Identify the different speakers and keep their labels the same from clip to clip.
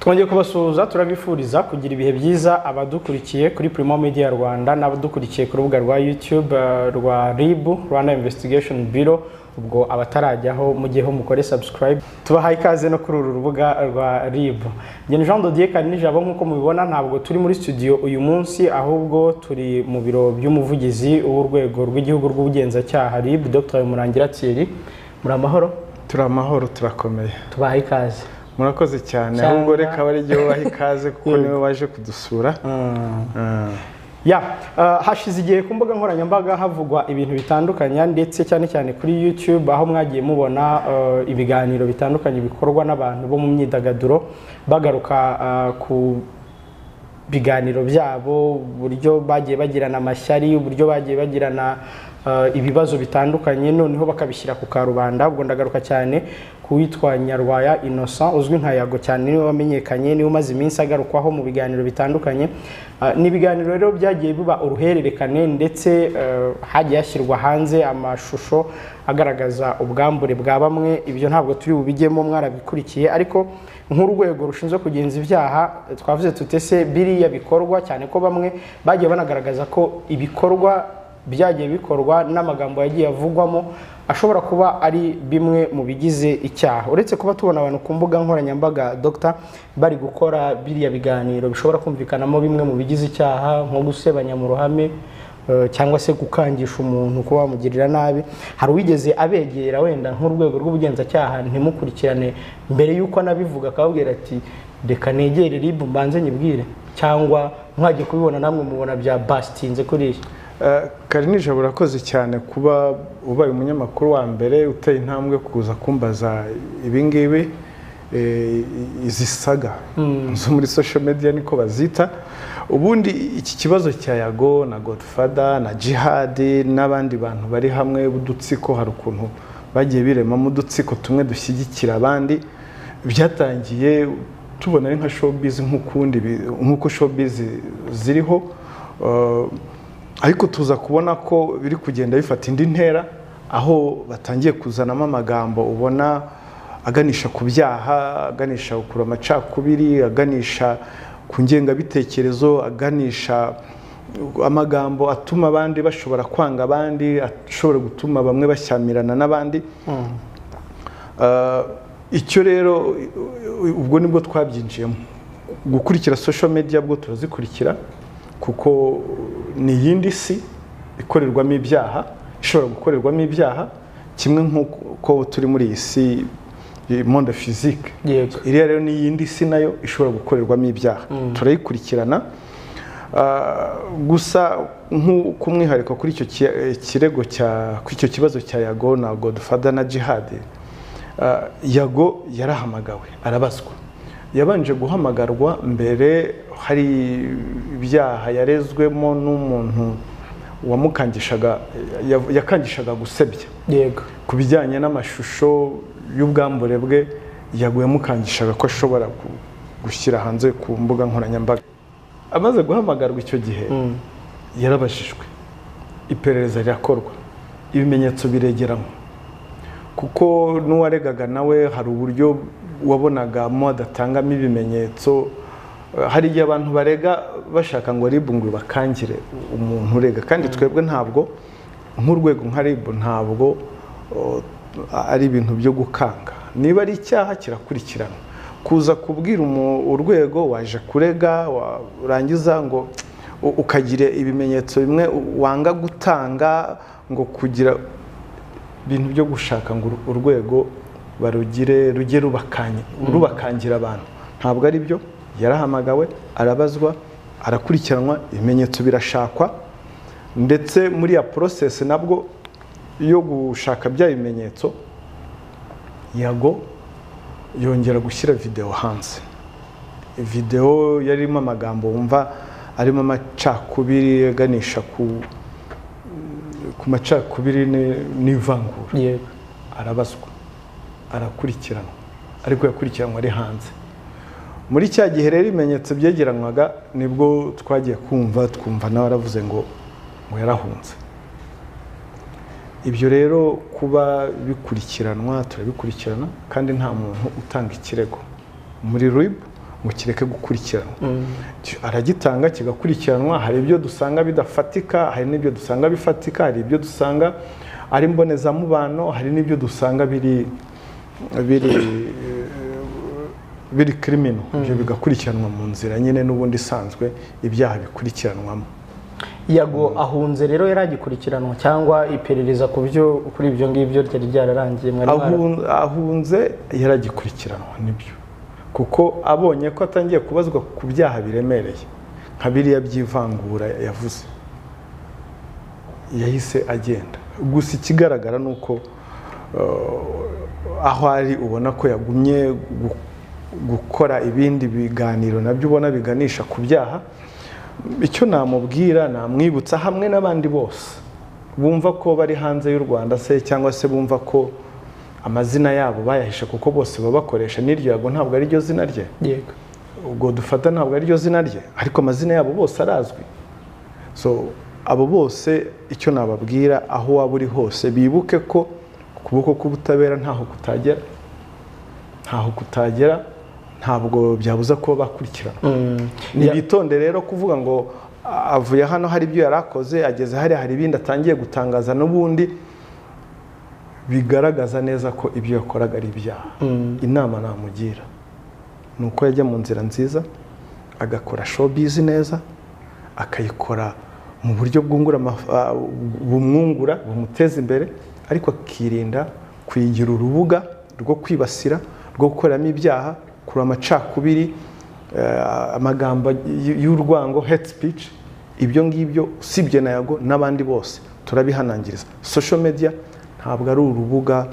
Speaker 1: twongeye kubasuhuza turabifuriza kugira ibihe byiza abadukurikiye kuri Primo Media Rwanda n'abadukurikiye ku rubuga rwa YouTube rwa RIB Rwanda Investigation Bureau. Ubwo abatarajyaho mugiyeho mukore subscribe, tubahaye ikaze no kuri uru rubuga rwa RIB. Njye Jean Dodier Karinijabo nkuko mubibona ntabwo turi muri studio uyu munsi, ahubwo turi mu biro by'umuvugizi w'urwego rw'igihugu rw'ubugenzacyaha RIB, Dr Murangira Thierry. Muri amahoro?
Speaker 2: Turi amahoro, turakomeye.
Speaker 1: Tubahaye ikaze.
Speaker 2: Murakoze cyane. Ahubwo reka bari gihe waha ikaze kuko niwe waje kudusura.
Speaker 1: Hashize igihe ku mbuga nkoranyambaga havugwa ibintu bitandukanye ndetse cyane cyane kuri YouTube, aho mwagiye mubona ibiganiro bitandukanye bikorwa n'abantu bo mu myidagaduro bagaruka ku biganiro byabo, uburyo bagiye bagirana amashyari, uburyo bagiye bagirana ibibazo bitandukanye, noneho bakabishyira ku karubanda. Ubwo ndagaruka cyane kuwitwa Nyarwaya Innocent uzwi nka Yago, cyane niwe wamenyekanye, niwe umaze iminsi agarukwaho mu biganiro bitandukanye. Ni ibiganiro rero byagiye biba uruhererekane ndetse hagiye hashyirwa hanze amashusho agaragaza ubwambure bwa bamwe. Ibyo ntabwo turi bubijyemo, mwarabikurikiye, ariko nk'urwego rushinzwe kugenza ibyaha twavuze tutese biriya bikorwa, cyane ko bamwe bagiye banagaragaza ko ibikorwa byagiye bikorwa n'amagambo yagiye avugwamo ashobora kuba ari bimwe mu bigize icyaha. Uretse kuba tubona abantu ku mbuga nkoranyambaga Dr bari gukora biriya biganiro bishobora kumvikanamo bimwe mu bigize icyaha, nko gusebanya mu ruhame cyangwa se gukangisha umuntu kuba wamugirira nabi, hari uwigeze abegera wenda nk'urwego rw'ubugenzacyaha ntimukurikirane mbere y'uko nabivuga akababwira ati reka negere RIB mbanze nyibwire, cyangwa mwagiye kubibona namwe mubona bya bastinze kuri iki?
Speaker 2: Karinijabo urakoze cyane kuba ubaye umunyamakuru wa mbere uteye intambwe kuza kumbaza ibingibi, izi saga zo muri social media niko bazita. Ubundi iki kibazo cya Yago na Godfather na Jihad n'abandi bantu bari hamwe budutsiko, hari ukuntu bagiye biremamo udutsiko tumwe dushyigikira abandi. Byatangiye tubona ari nka showbiz nk'uko showbiz ziriho, ariko tuza kubona ko biri kugenda bifata indi ntera, aho batangiye kuzanamo amagambo ubona aganisha ku byaha, aganisha kuri amacakubiri, aganisha ku ngengabitekerezo, aganisha amagambo atuma abandi bashobora kwanga abandi, ashobora gutuma bamwe bashyamirana n'abandi. Icyo rero ubwo nibwo twabyinjiyemo. Gukurikira social media bwo turazikurikira kuko ni yindi si ikorerwamo ibyaha, ishobora gukorerwamo ibyaha kimwe nk'uko turi muri iyi si monde physique. Iriya rero ni yindi si nayo ishobora gukorerwamo ibyaha, turayikurikirana. Gusa nk'umwihariko kuri icyo kirego kuri icyo kibazo cya Yago na Godfather na Jihad, Yago yarahamagawe arabazwa. Yabanje guhamagarwa mbere, hari ibyaha yarezwemo n'umuntu yakangishaga gusebya.
Speaker 1: Yego.
Speaker 2: Ku bijyanye n'amashusho y'ubwambure bwe, Yago yamukangishaga ko ashobora gushyira hanze ku mbuga nkoranyambaga. Amaze guhamagarwa icyo gihe yarabajijwe, iperereza rirakorwa, ibimenyetso biregeranywa, kuko n'uwaregaga nawe hari uburyo wabonaga mo adatangamo ibimenyetso. Hari igihe abantu barega bashaka ngo RIB ngo bakangire umuntu urega, kandi twebwe ntabwo nk'urwego nka RIB ntabwo ari ibintu byo gukanga. Niba ari icyaha kirakurikirana. Kuza kubwira urwego waje kurega urangiza ngo ukagire ibimenyetso bimwe wanga gutanga, ngo kugira ibintu byo gushaka ngo urwego rujye rubakangira abantu, ntabwo ari byo. Yarahamagawe, arabazwa, arakurikiranwa, ibimenyetso birashakwa, ndetse muri ya process nabwo yo gushaka bya bimenyetso, Yago yongera gushyira video hanze. Video yarimo amagambo wumva arimo amacakubiri, aganisha ku macakubiri n'ivangura.
Speaker 1: Yego.
Speaker 2: Arabazwa, arakurikiranwa, ariko yakurikiranwa ari hanze. Muri cya gihe rero ibimenyetso byegeranwaga nibwo twagiye twumva nawe aravuze ngo yarahunze. Ibyo rero kuba bikurikiranwa turabikurikirana, kandi nta muntu utanga ikirego muri RIB ngo kireke gukurikiranwa. Aragitanga kigakurikiranwa, hari ibyo dusanga bidafatika, hari n'ibyo dusanga bifatika, hari ibyo dusanga ari mbonezamubano, hari n'ibyo dusanga biri criminal, ibyo bigakurikiranwa mu nzira nyine n'ubundi isanzwe ibyaha bikurikiranwamo.
Speaker 1: Yago ahunze rero yaragikurikiranwa cyangwa iperereza kuri ibyo ngibyo ryari ryararangiye?
Speaker 2: Ahunze yaragikurikiranwa nibyo, kuko abonye ko atangiye kubazwa ku byaha biremereye nka biriya by'ivangura yavuze, yahise agenda. Gusa ikigaragara ni uko aho ari ubona ko yagumye gukora ibindi biganiro nabyo ubona biganisha ku byaha. Icyo namubwira, namwibutsa hamwe n'abandi bose bumva ko bari hanze y'u Rwanda se, cyangwa se bumva ko amazina yabo bayahishe kuko bose babakoresha, n'iryo Yago ntabwo ari ryo zina rye.
Speaker 1: Yego.
Speaker 2: Ubwo dufata ntabwo ari ryo zina rye, ariko amazina yabo bose arazwi. So abo bose icyo nababwira, aho waba uri hose, bibuke ko ukuboko k'ubutabera ntaho kutagera, ntabwo byabuza kuba bakurikirana. Nibitonde rero kuvuga ngo avuye hano hari ibyo yarakoze, ageze hari ibindi atangiye gutangaza, n'ubundi bigaragaza neza ko ibyo yakoraga ari ibyaha. Inama namugira ni uko yajya mu nzira nziza, agakora showbiz neza, akayikora mu buryo bumwungura, bumuteza imbere, ariko akirinda kuyigira urubuga rwo kwibasira, rwo gukoramo ibyaha, kuri amacakubiri, amagambo y'urwango, hate speech. Ibyo ngibyo usibye na Yago n'abandi bose turabihanangiriza. Social media ntabwo ari urubuga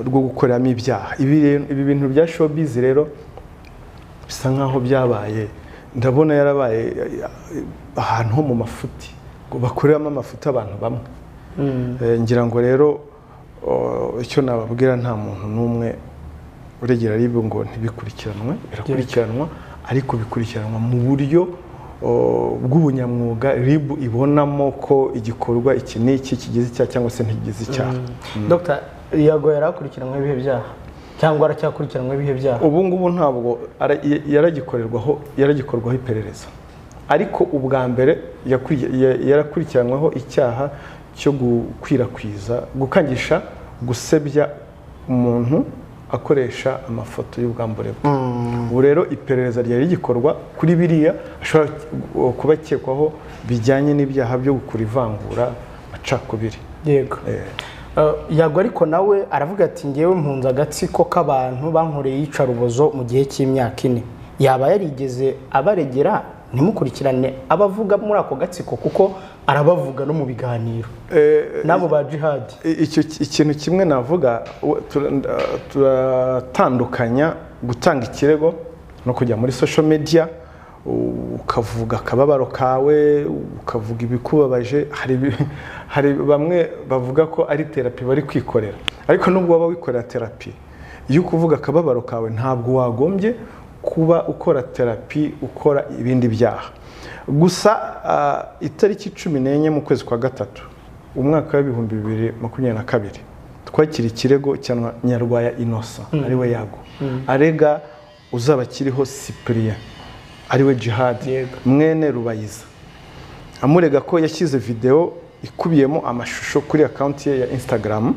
Speaker 2: rwo gukoramo ibyaha. Ibi bintu bya showbiz rero bisa nkaho byabaye, ndabona yarabaye ahantu ho mu mafuti, ngo bakoreramo amafuti abantu bamwe. Ngira ngo rero icyo nababwira, nta muntu n'umwe uregera RIB ngo ntibikurikiranwe, birakurikiranwa, ariko bikurikiranwa mu buryo bw'ubunyamwuga RIB ibonamo ko igikorwa iki n'iki kigize icyaha cyangwa se ntigize icyaha.
Speaker 1: Dr. Yago yarakurikiranwe ibihe byaha cyangwa aracyakurikiranwe ibihe byaha? Ubu
Speaker 2: ngubu ntabwo yaragikorwaho iperereza, ariko ubwa mbere yarakurikiranweho icyaha cyo gukangisha, gusebya umuntu akoresha amafoto y'ubwambure bwe. Ubu rero iperereza ryari rigikorwa kuri biriya ashobora kuba akekwaho bijyanye n'ibyaha byo gukura ivangura, amacakubiri.
Speaker 1: Yego. Yago ariko nawe aravuga ati ngewe mpunze agatsiko k'abantu bankoreye iyicarubozo mu gihe cy'imyaka 4. Yaba yarigeze abaregera ntimukurikirane abavuga muri ako gatsiko, kuko arabavuga no mu biganiro nabo ba jihad?
Speaker 2: Ikintu kimwe navuga, turatandukanya gutanga ikirego no kujya muri social media ukavuga akababaro kawe, ukavuga ibikubabaje. Hari bamwe bavuga ko ari terapi bari kwikorera, ariko nubwo waba wikorera terapi, iyo ukuvuga akababaro kawe ntabwo wagombye kuba ukora terapi, ukora ibindi byaha. Gusa itariki 14 mu kwezi kwa gatatu umwaka wa 2022 twakira ikirego cya Nyarwaya Innocent, ariwe Yago, arega uzaba kiriho Cyprien, ariwe Jihad mwene Rubayiza, amurega ko yashyize video ikubiyemo amashusho kuri account ye ya Instagram.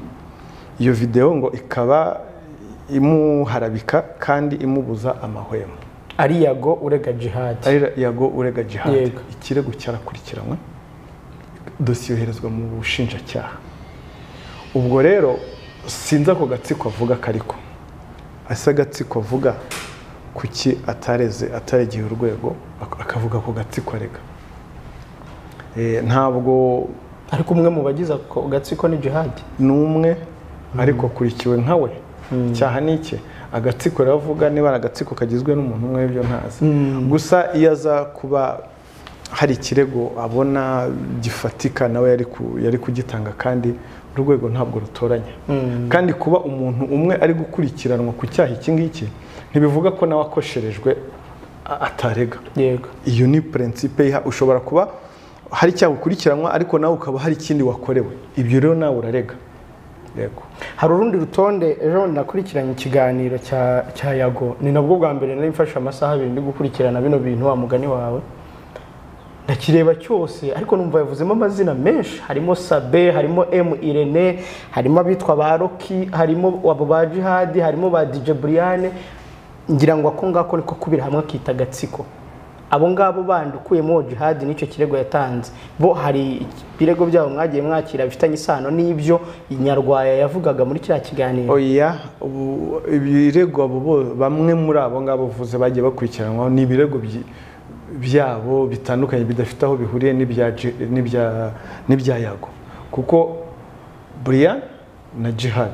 Speaker 2: Iyo video ngo ikaba imuharabika kandi imubuza amahwemo.
Speaker 1: Ari Yago urega Jihad?
Speaker 2: Ari Yago urega Jihad. Ikirego cyarakurikiranwe, dosiye yoherezwa mu bushinjacyaha. Ubwo rero sinza ako gatsiko avuga kariko, asa gatsiko avuga kuki ataregeye urwego akavuga ko gatsiko arega. Ntabwo
Speaker 1: ariko umwe mu bagize ako gatsiko ni Jihad
Speaker 2: n'umwe, ariko kurikiwe nkawe. Cyaha nike agatsiko ravuga, niba agatsiko kagizwe n'umuntu umwe byo ntazi. Gusa iyo aza kuba hari ikirego abona gifatika, nawe yari kugitanga, kandi urwego ntabwo rutoranya. Kandi kuba umuntu umwe ari gukurikiranwa ku cyaha iki ngiki ntibivuga ko nawe akosherejwe atarega.
Speaker 1: Yego.
Speaker 2: Iyo ni principe ushobora kuba hari icyaha gukurikiranwa, ariko nawe ukaba hari ikindi wakorewe, ibyo rero nawe urarega. yego.
Speaker 1: hari urundi rutonde ejo nakurikiranye ikiganiro cya Yago, ni nabwo bwa mbere nari mfashe amasaha 2 ndi gukurikirana bino bintu wa mugani wawe, ndakireba cyose ariko numva yavuzemo amazina menshi, harimo Sabe, harimo M Irene, harimo abitwa ba Rocky, harimo abo ba Jihad, harimo ba DJ Brian, ngira ngo ako ngako niko kubira hamwe akita Gatsiko. Abo ngabo bandi ukuyemo Jihad nicyo kirego yatanze, bo hari birego byabo mwagiye mwakira bifitanye isano n'ibyo Inyarwaya yavugaga muri kiriya kiganiro?
Speaker 2: Oya, ibirego abo bamwe muri abo ngabo vuze bagiye bakurikiranwa ni ibirego byabo bitandukanye bidafite aho bihuriye n'ibya Yago, kuko Brian na Jihad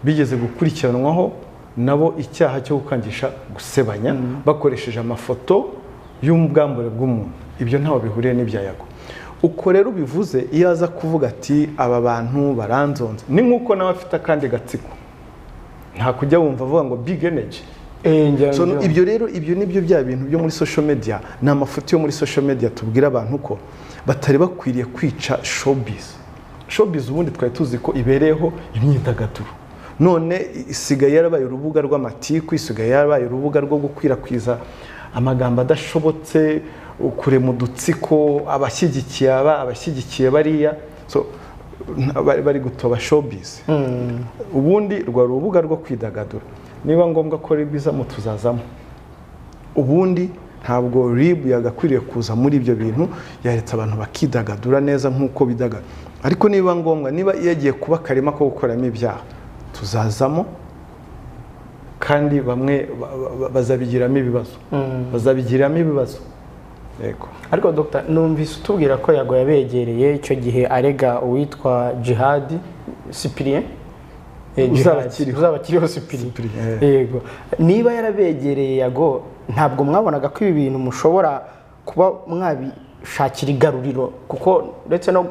Speaker 2: bigeze gukurikiranwaho nabo icyaha cyo gukangisha gusebanya bakoresheje amafoto y'ubwambure bw'umuntu. Ibyo ntaho bihuriye n'ibya Yago. Uko rero bivuze iyo aza kuvuga ati aba bantu baranzonze, ni nkuko nawe afite akandi Gatsiko, nta kujya wumva avuga ngo big energy. So ibyo rero ibyo nibyo bya bintu byo muri social media, ni amafoto yo muri social media tubwira abantu ko batari bakwiriye kwica showbiz. Showbiz ubundi twari tuzi ko ibereyeho imyidagaduro, none isigaye yarabaye urubuga rw'amatiku, isigaye yarabaye urubuga rwo gukwirakwiza amagambo adashobotse, kurema udutsiko, abashyigikiye bariya, so bari gutoba showbiz. Ubundi rwa rubuga rwo kwidagadura, niba ngombwa ko ribiza mu tuzazamo. Ubundi ntabwo RIB yagakwiriye kuza muri ibyo bintu, yaretse abantu bakidagadura neza nk'uko bidagadura. Ariko niba ngombwa, niba yagiye kuba karima ko gukoramo ibyaha, tuzazamo kandi bamwe bazabigiramo ibibazo. Yego.
Speaker 1: Ariko Dr. numvise utubwira ko Yago yabegereye icyo gihe arega uwitwa Jihad Cyprien, uzabakiriho Cyprien. Yego. Niba yarabegereye Yago, ntabwo mwabonaga ko ibi bintu mushobora kuba mwabishakira igaruriro, kuko ndetse no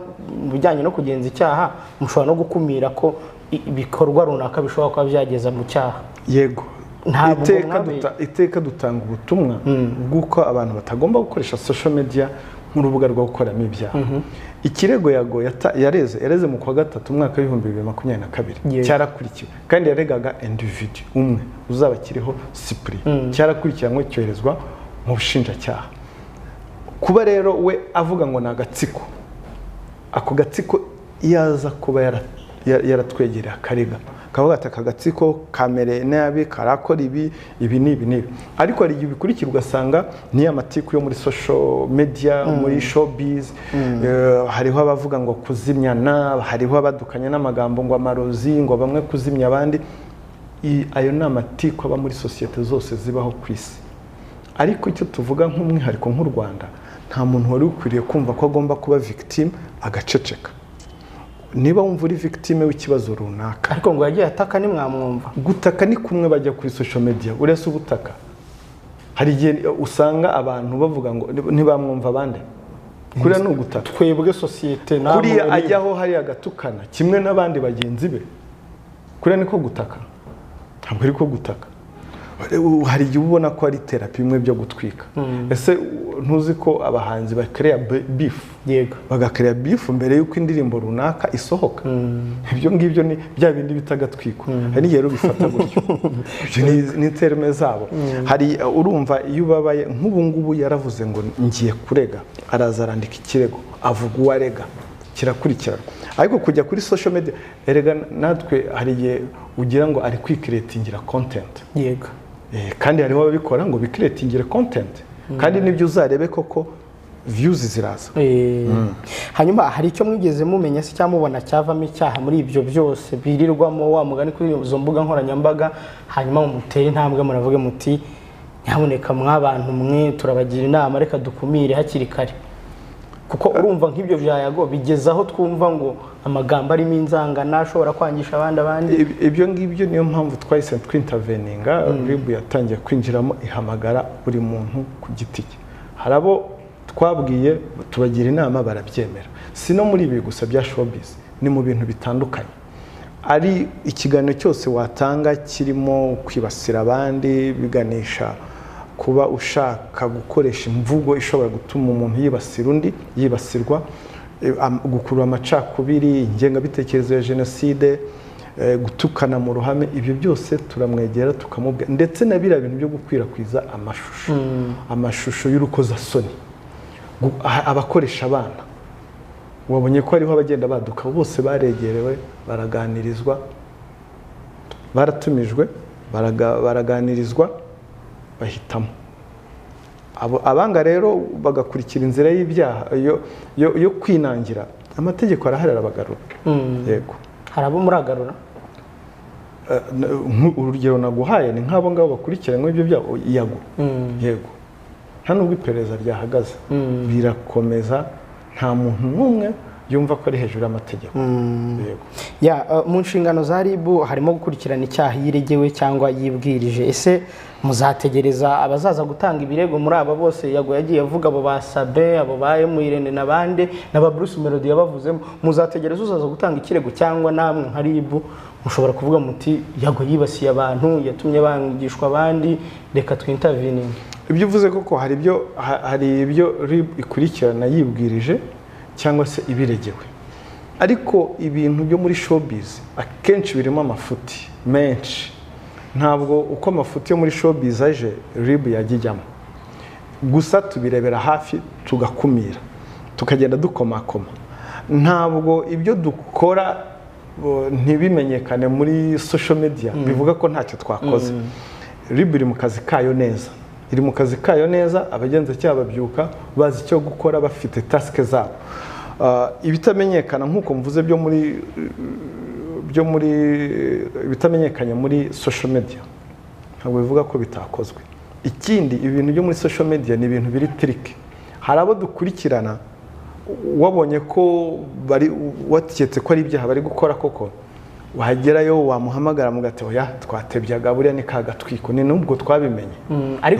Speaker 1: mu bijyanye no kugenza icyaha mushobora no gukumira ko ibikorwa runaka bishobora kuba byageza mu cyaha?
Speaker 2: Yego. Iteka dutanga ubutumwa bw'uko abantu batagomba gukoresha social media nk'urubuga rwo gukoramo ibyaha. Ikirego Yago yareze mu kwa gatatu umwaka w'2022 cyarakurikiwe, kandi yaregaga individu umwe uzabakiriho Cyprien, cyarakurikiranwe cyoherezwa mu bushinjacyaha. Kuba rero we avuga ngo na Gatsiko, ako Gatsiko yaza kuba yaratwegereye akarega, kavuga ati aka Gatsiko kamere nabi, karakora ibi, ariko hari igihe bikurikira ugasanga ni amatiku yo muri social media, muri showbiz. Hariho abavuga ngo kuzimyana, hariho abadukanya n'amagambo ngo amarozi, ngo bamwe kuzimya abandi. Ayo ni amatiku aba muri societe zose zibaho ku isi. Ariko icyo tuvuga nk'umwihariko nk'u Rwanda, nta muntu wari ukwiriye kumva ko agomba kuba victime agaceceka. Niba wumva uri victime w'ikibazo runaka,
Speaker 1: ariko ngo yagiye ataka, nimwamwumva.
Speaker 2: Gutaka ni kumwe bajya kuri social media, uretse ubutaka. Hari igihe usanga abantu bavuga ngo ntibamwumva abandi, kuriya ni ugutaka.
Speaker 1: Twebwe societe namwe
Speaker 2: kuriya ajyaho hari agatukana kimwe n'abandi bagenzi be, kuriya niko gutaka, ntabwo ariko gutaka. Hari igihe ubona ko ari therapy imwe byo gutwika. Ese ntuzi ko abahanzi bakereya beef?
Speaker 1: Yego.
Speaker 2: Bagakereya beef mbere yuko indirimbo runaka isohoka. Ibyo ngibyo ni bya bindi bitagatwiko. Hari n'igihe rero bifata gutyo. Ni terme zabo. Hari urumva iyo ubabaye nk'ubu ngubu yaravuze ngo ngiye kurega, araza arandika ikirego, avuga uwarega, kirakurikirana. Ariko kujya kuri social media, erega natwe hari igihe ugira ngo ari kwicreatingira content.
Speaker 1: Yego.
Speaker 2: Kandi hariho ababikora ngo bicreatingire content, kandi nibyo uzarebe koko views ziraza.
Speaker 1: Hanyuma hari icyo mwigeze mumenya se cyamubona cyavamo icyaha muri ibyo byose birirwamo wa mugani kuri izo mbuga nkoranyambaga, hanyuma mutera intambwe muravuge muti nyaboneka mwabantu mwe turabagira inama reka dukumire hakiri kare? Kuko urumva nk'ibyo bya Yago bigezaho twumva ngo amagambo arimo inzangana ashobora kwangisha abandi.
Speaker 2: Ibyo ngibyo niyo mpamvu twahise twinterveninga. RIB yatangiye kwinjiramo ihamagara buri muntu ku giti cye. Harabo twabwiye tubagira inama barabyemera. Si no muri ibi gusa bya showbiz, ni mu bintu bitandukanye. Ari ikiganiro cyose watanga kirimo kwibasira abandi, biganisha kuba ushaka gukoresha imvugo ishobora gutuma umuntu yibasira undi, yibasirwa, gukurura amacakubiri, ingengabitekerezo ya jenoside, gutukana mu ruhame, ibyo byose turamwegera tukamubwira, ndetse na biriya bintu byo gukwirakwiza amashusho y'urukozasoni, abakoresha abana, wabonye ko hariho abagenda baduka, bose baregerewe, baraganirizwa, baratumijwe, baraganirizwa, bahitamo. Abanga rero bagakurikira inzira y'ibyaha yo kwinangira, amategeko arahari arabagarura. Yego,
Speaker 1: hari abo muragarura?
Speaker 2: Urugero naguhaye ni nk'abo ngabo bakurikiranywe ibyo byaha, yego, nta nubwo iperereza ryahagaze, birakomeza, nta muntu n'umwe yumva ko ari hejuru y'amategeko. Yego.
Speaker 1: Mu nshingano za RIB harimo gukurikirana icyaha yiregewe cyangwa yibwirije. Ese muzategereza abazaza gutanga ibirego muri aba bose yagiye avuga, abo ba Sabe, abo ba Irene n'abandi, n'aba Bruce Melody yabavuzemo, muzategereza uzaza gutanga ikirego, cyangwa namwe nka RIB mushobora kuvuga muti yibasiye abantu, yatumye bangishwa abandi, reka twintervening?
Speaker 2: Ibyo uvuze koko hari ibyo RIB ikurikirana yibwirije cyangwa se ibiregewe, ariko ibintu byo muri showbiz akenshi birimo amafuti menshi. Ntabwo uko amafuti yo muri showbiz aje RIB yajyamo, gusa tubirebera hafi tugakumira, tukagenda dukomakoma. Ntabwo ibyo dukora ntibimenyekane muri social media bivuga ko ntacyo twakoze. RIB iri mu kazi kayo neza, iri mu kazi kayo neza, abagenzacyaha babyuka bazi icyo gukora, bafite task zabo. Ibitamenyekana nk'uko mvuze byo muri bitamenyekanye muri social media ntabwo bivuga ko bitakozwe. Ikindi, ibintu byo muri social media ni ibintu biri tricky. Hari abo dukurikirana wabonye ko watiketse ko ari ibyaha bari gukora, koko wahagerayo wamuhamagara mugati, oya twatebyaga, buriya ni kagatwiko, ni nubwo twabimenye.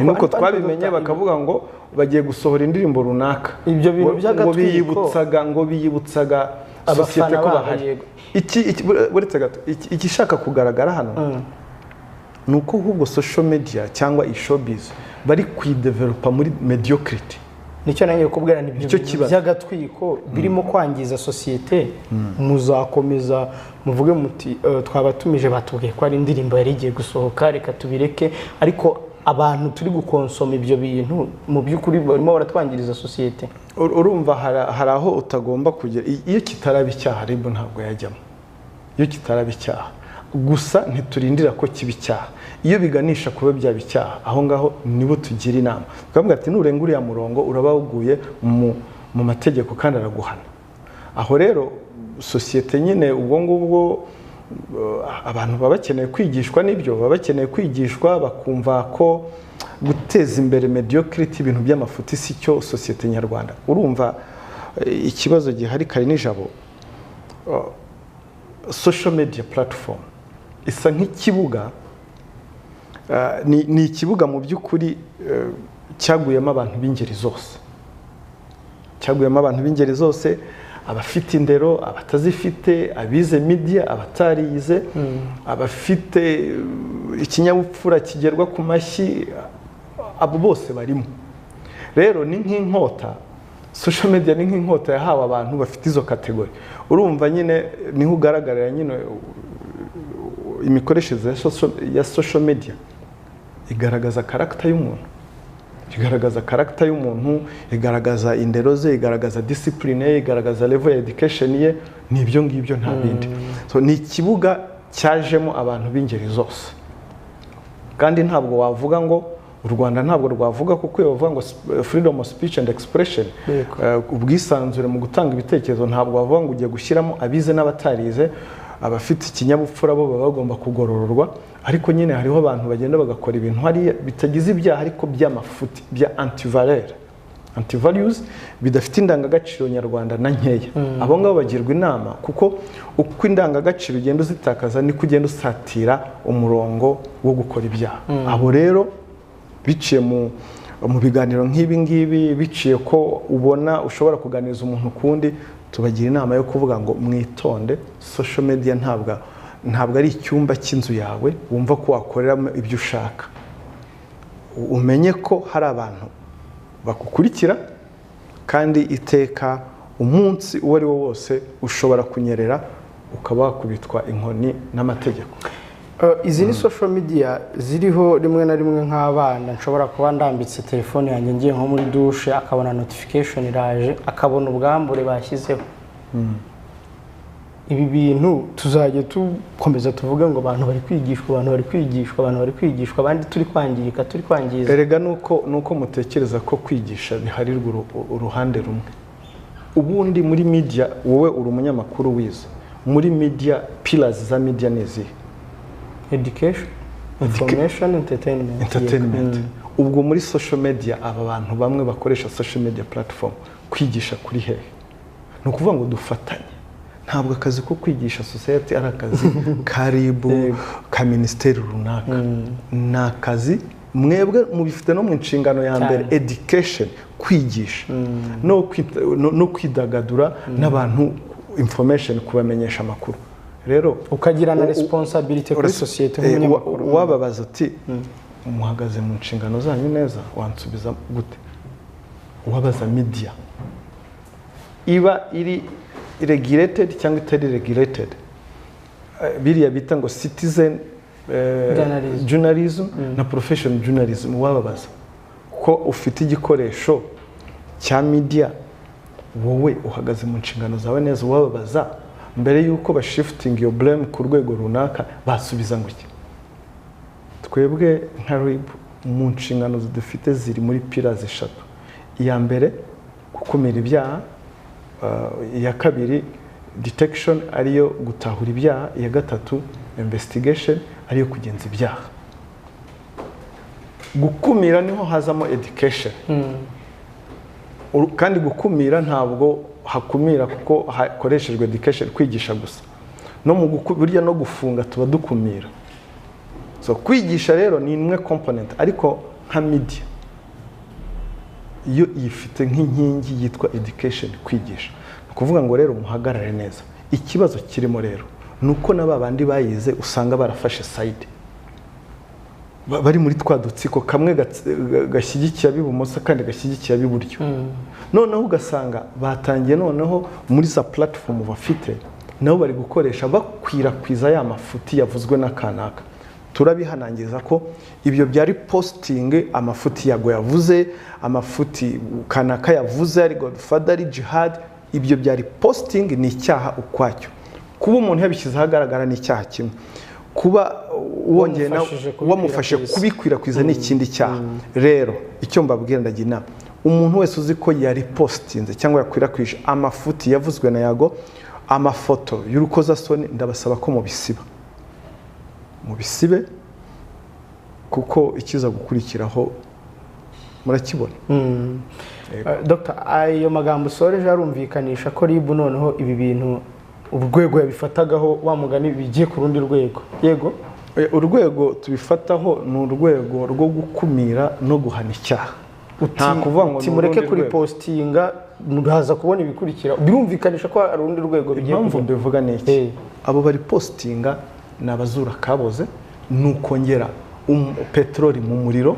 Speaker 2: Nuko twabimenye bakavuga ngo bagiye gusohora indirimbo runaka,
Speaker 1: ibyo bintu by'agatwiko
Speaker 2: ngo biyibutsaga sosiyete ko bahari. Igishaka kugaragara hano ni uko ahubwo social media cyangwa showbiz bari kwidevelopa muri mediocrity.
Speaker 1: Nicyo nanjye kubwira, ni byo by'agatwiko birimo kwangiza sosiyete. Muzakomeza muvuge muti twabatumije batubwiye ko ari indirimbo yari igiye gusohoka, reka tubireke, ariko abantu turi gukonsoma ibyo bintu mu by'ukuri barimo baratwangiriza sosiyete.
Speaker 2: Urumva hari aho utagomba kugera. Iyo kitaraba icyaha RIB ntabwo yajyamo, iyo kitaraba icyaha. Gusa ntiturindira ko kiba icyaha. Iyo biganisha kuba byaba icyaha, aho ngaho nibo tugira inama, tukavuga ati nurenga uriya murongo uraba wuguye mu mategeko kandi araguhana. Aho rero sosiyete nyine ubwo ngubwo abantu baba bakeneye kwigishwa, n'ibyo baba bakeneye kwigishwa, bakumva ko guteza imbere mediocrity, ibintu by'amafuti si cyo sosiyete nyarwanda. Urumva ikibazo gihari kari nijabo, social media platform isa nk'ikibuga, ni ikibuga mu by'ukuri cyaguyemo abantu b'ingeri zose, abafite indero, abatazifite, abize media, abatarize, abafite ikinyabupfura kigerwa ku mashyi, abo bose barimo. Rero ni nk'inkota, social media ni nk'inkota yahawe abantu bafite izo kategori. Urumva nyine niho ugaragarira nyine imikoreshereze ya social media igaragaza character y'umuntu, igaragaza indero ze, igaragaza discipline ye, igaragaza level ya education ye, n'ibyo ngibyo nta bindi. So ni ikibuga cyajemo abantu b'ingeri zose, kandi ntabwo wavuga ngo u Rwanda ntabwo rwavuga, kuko iyo bavuga ngo freedom of speech and expression, ubwisanzure mu gutanga ibitekerezo, ntabwo bavuga ngo ugiye gushyiramo abize n'abatarize. Abafite ikinyabupfura bo baba bagomba kugorororwa, ariko nyine hariho abantu bagenda bagakora ibintu hariya bitagize ibyaha, ariko by'amafuti, bya antivalues, bidafite indangagaciro nyarwanda na nkeya. Abo ngabo bagirwa inama, kuko uko indangagaciro ugenda uzitakaza niko ugenda usatira umurongo wo gukora ibyaha. Abo rero biciye mu biganiro nk'ibi ngibi, biciye ko ubona ushobora kuganiriza umuntu kundi, tubagira inama yo kuvuga ngo mwitonde. Social media ntabwo ari icyumba cy'inzu yawe wumva ko wakoreramo ibyo ushaka. Umenye ko hari abantu bakukurikira, kandi iteka umunsi uwo ari wo wose ushobora kunyerera ukaba wakubitwa inkoni n'amategeko.
Speaker 1: Izi ni social media ziriho rimwe na rimwe nk'abana nshobora kuba ndambitse telefone yanjye ngiye nko muri douche akabona notification iraje akabona ubwambure bashyizeho. Ibi bintu tuzajya tukomeza tuvuge ngo abantu bari kwigishwa abandi turi kwangiza.
Speaker 2: Erega nuko mutekereza ko kwigisha biharirwa uruhande rumwe. Ubundi muri media wowe uri umunyamakuru wize. Muri media pillars za media nezi
Speaker 1: education, information, entertainment.
Speaker 2: Ubwo muri social media aba bantu bamwe bakoresha social media platform kwigisha kuri hehe. No kuvuga ngo dufatanye. Ntabwo akazi ko kwigisha society ari akazi karibu ka ministeri runaka. Nakazi mwebwe mubifite no mu nshingano ya mbere education, kwigisha no kwidagadura n'abantu information, kubamenyesha amakuru. Rero
Speaker 1: ukagira na responsibility kuri society nk'umunyamakuru.
Speaker 2: Wababaza uti umuhagaze mu nshingano zanyu neza, wansubiza gute? Wabaza media iba iri regulated cyangwa itari regulated, biriya bita ngo citizen journalism na professional journalism. Wababaza ko ufite igikoresho cya media, wowe uhagaze mu nshingano zawe neza. Wababaza mbere yuko bashifting your blame ku rwego runaka, basubiza ngo iki? Twebwe nka RIB mu nshingano dufite ziri muri pillars 3. Iya mbere gukumira ibyaha, iya kabiri detection ariyo gutahura ibyaha, iya gatatu investigation ariyo kugenza ibyaha. Gukumira niho hazamo education. Kandi gukumira ntabwo hakumira kuko hakoreshejwe education, kwigisha gusa. No mu burya no gufunga tuba dukumira. So kwigisha rero ni imwe component, ariko nka media iyo yifite nk'inkingi yitwa education, kwigisha. Kuvuga ngo rero muhagarare neza. Ikibazo kirimo rero nuko nababandi bayize usanga barafashe side, bari muri twadutsiko kamwe gashyigikiye abibumoso kandi gashyigikiye abiburyo. Noneho ugasanga batangiye noneho muri za platform bafite nabo bari gukoresha bakwirakwiza ya mafuti yavuzwe na kanaka. Turabihanangiriza ko ibyo byari posting amafuti yago yavuze, amafuti kanaka yavuze ari Godfather, ari Jihad. Ibyo byari posting ni icyaha ukwacyo. Kuba umuntu yabishyize ahagaragara ni icyaha kimwe, kuba wongeye na wamufashe kubikwirakwiza ni ikindi cyaha. Rero icyo mbabwira ndagira umuntu wese uzi ko yari postinze cyangwa yakwirakwije amafuti yavuzwe na yago, amafoto y'urukozasoni, ndabasaba ko mubisibe kuko ikiza gukurikiraho murakibona.
Speaker 1: Dr. ayo magambo soreje arumvikanisha ko RIB noneho ibi bintu urwego yabifatagaho wa mugani bigiye ku rundi rwego. Yego,
Speaker 2: urwego tubifataho ni urwego rwo gukumira no guhana icyaha. Nta kuvuga ngo
Speaker 1: timureke kuri postinga muraza kubona ibikurikira. Birumvikanisha ko ari urundi rwego bigiye.
Speaker 2: Impamvu mbivuga niki, abo bari postinga nabazura kaboze, nukongera petroli mu muriro,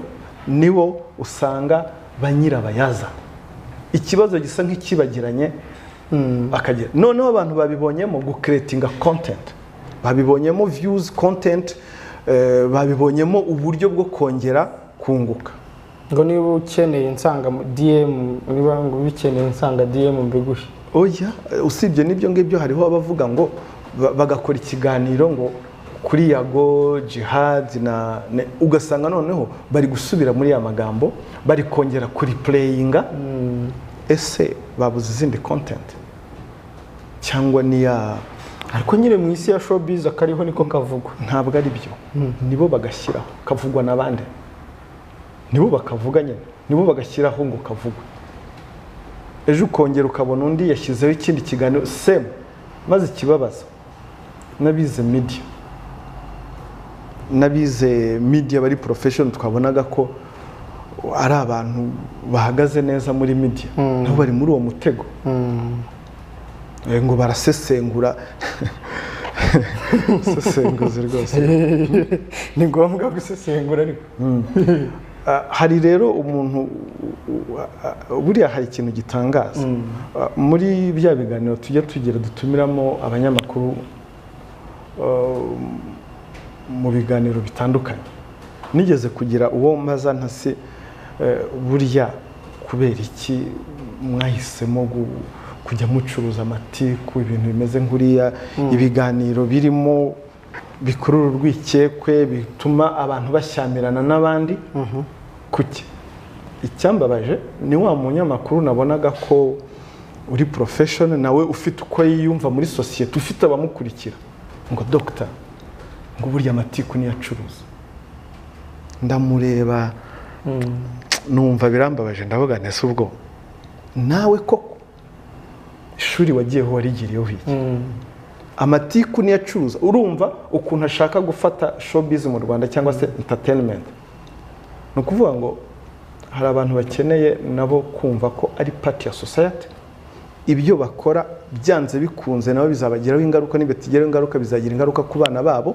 Speaker 2: nibo usanga banyirabayaza. Ikibazo gisa nk'ikibagiranye akagira. Noneho abantu babibonyemo gucreatinga content, babibonyemo views, content, babibonyemo uburyo bwo kongera kunguka.
Speaker 1: Ngo niba ukeneye nsanga DM, niba ngo bikeneye nsanga DM mbigushi.
Speaker 2: Oya, usibye nibyo ngibyo hariho abavuga ngo bagakora ikiganiro ngo kuri yago Jihad na ugasanga noneho bari gusubira muri ya magambo, bari kongera kuri playinga. Ese babuze izindi content cyangwa niya,
Speaker 1: ariko nyine mu isi ya showbiz akariho niko kavugwa.
Speaker 2: Ntabwo ari byo. Nibo bagashyiraho kavugwa nabande, nibo bakavuga nyine, nibo bagashyiraho ngo kavugwa. Ejo ukongera ukabona undi yashyizeho ikindi kiganiro same, maze ikibabaza nabize media bari professional, twabonaga ko ari abantu bahagaze neza muri media, nabo bari muri uwo mutego ngo barasesengura. Sesenguzi rwose
Speaker 1: ni ngombwa gusesengura ariko.
Speaker 2: Hari rero umuntu buriya hari ikintu gitangaza muri bya biganiro tujya tugira dutumiramo abanyamakuru mu biganiro bitandukanye nigeze kugira uwo mbaza ntasi burya kubera iki mwahisemo kujya mucuruza amatiku ibintu bimeze nk'uriya ibiganiro birimo bikurura urwikekwe bituma abantu bashyamirana n'abandi kuki icyambabaje ni wa munyamakuru nabonaga ko uri professional nawe ufite uko yiyumva muri societe ufite abamukurikira ngo doctor ngo burya amatiku ni yacuruza ndamureba numva birambabaje ndavuga nese ubwo nawe koko ishuri wagiyeho warigiriyeho iki amatiku ni yacuruza urumva ukuntu ashaka gufata showbiz mu Rwanda cyangwa se entertainment no kuvuga ngo hari abantu bakeneye nabo kumva ko ari part ya society ibyo bakora byanze bikunze nabo bizabagiraho ingaruka nibatigeraho ingaruka bizagira ingaruka ku bana babo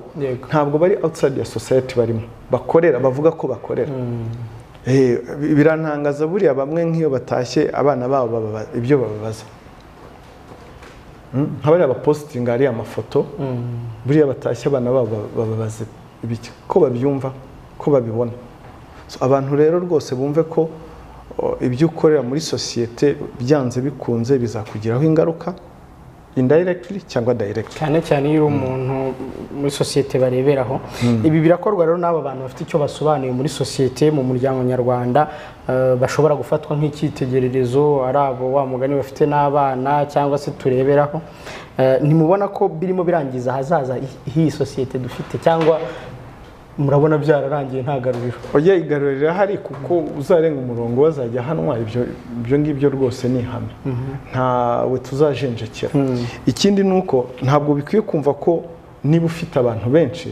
Speaker 2: ntabwo bari outside ya society barimo bakorera bavuga ko bakorera birantangaza buriya bamwe nk'iyo batashye abana babo ibyo bababaza nk'abari abapositinga ari amafoto buriya batashye abana babo bababaze ibiki ko babyumva ko babibona abantu rero rwose bumve ko ibyo ukorera muri societe byanze bikunze bizakugiraho ingaruka indirectly cyangwa directly
Speaker 1: cyane cyane iyo umuntu muri societe bareberaho ibi birakorwa rero n'aba bantu bafite icyo basobanuye muri societe mu muryango nyarwanda bashobora gufatwa nk'icyitegererezo ari abo wa mugani bafite n'abana cyangwa se tureberaho ntimubona ko birimo birangiza hazaza iyi societe dufite cyangwa murabona byararangiye nta garuriro
Speaker 2: oya igarurira hari kuko uzarenga umurongo wazajya hanwa ibyo ngibyo rwose ni ihame ntawe tuzajenjekera ikindi nuko ntabwo bikwiye kumva ko niba ufite abantu benshi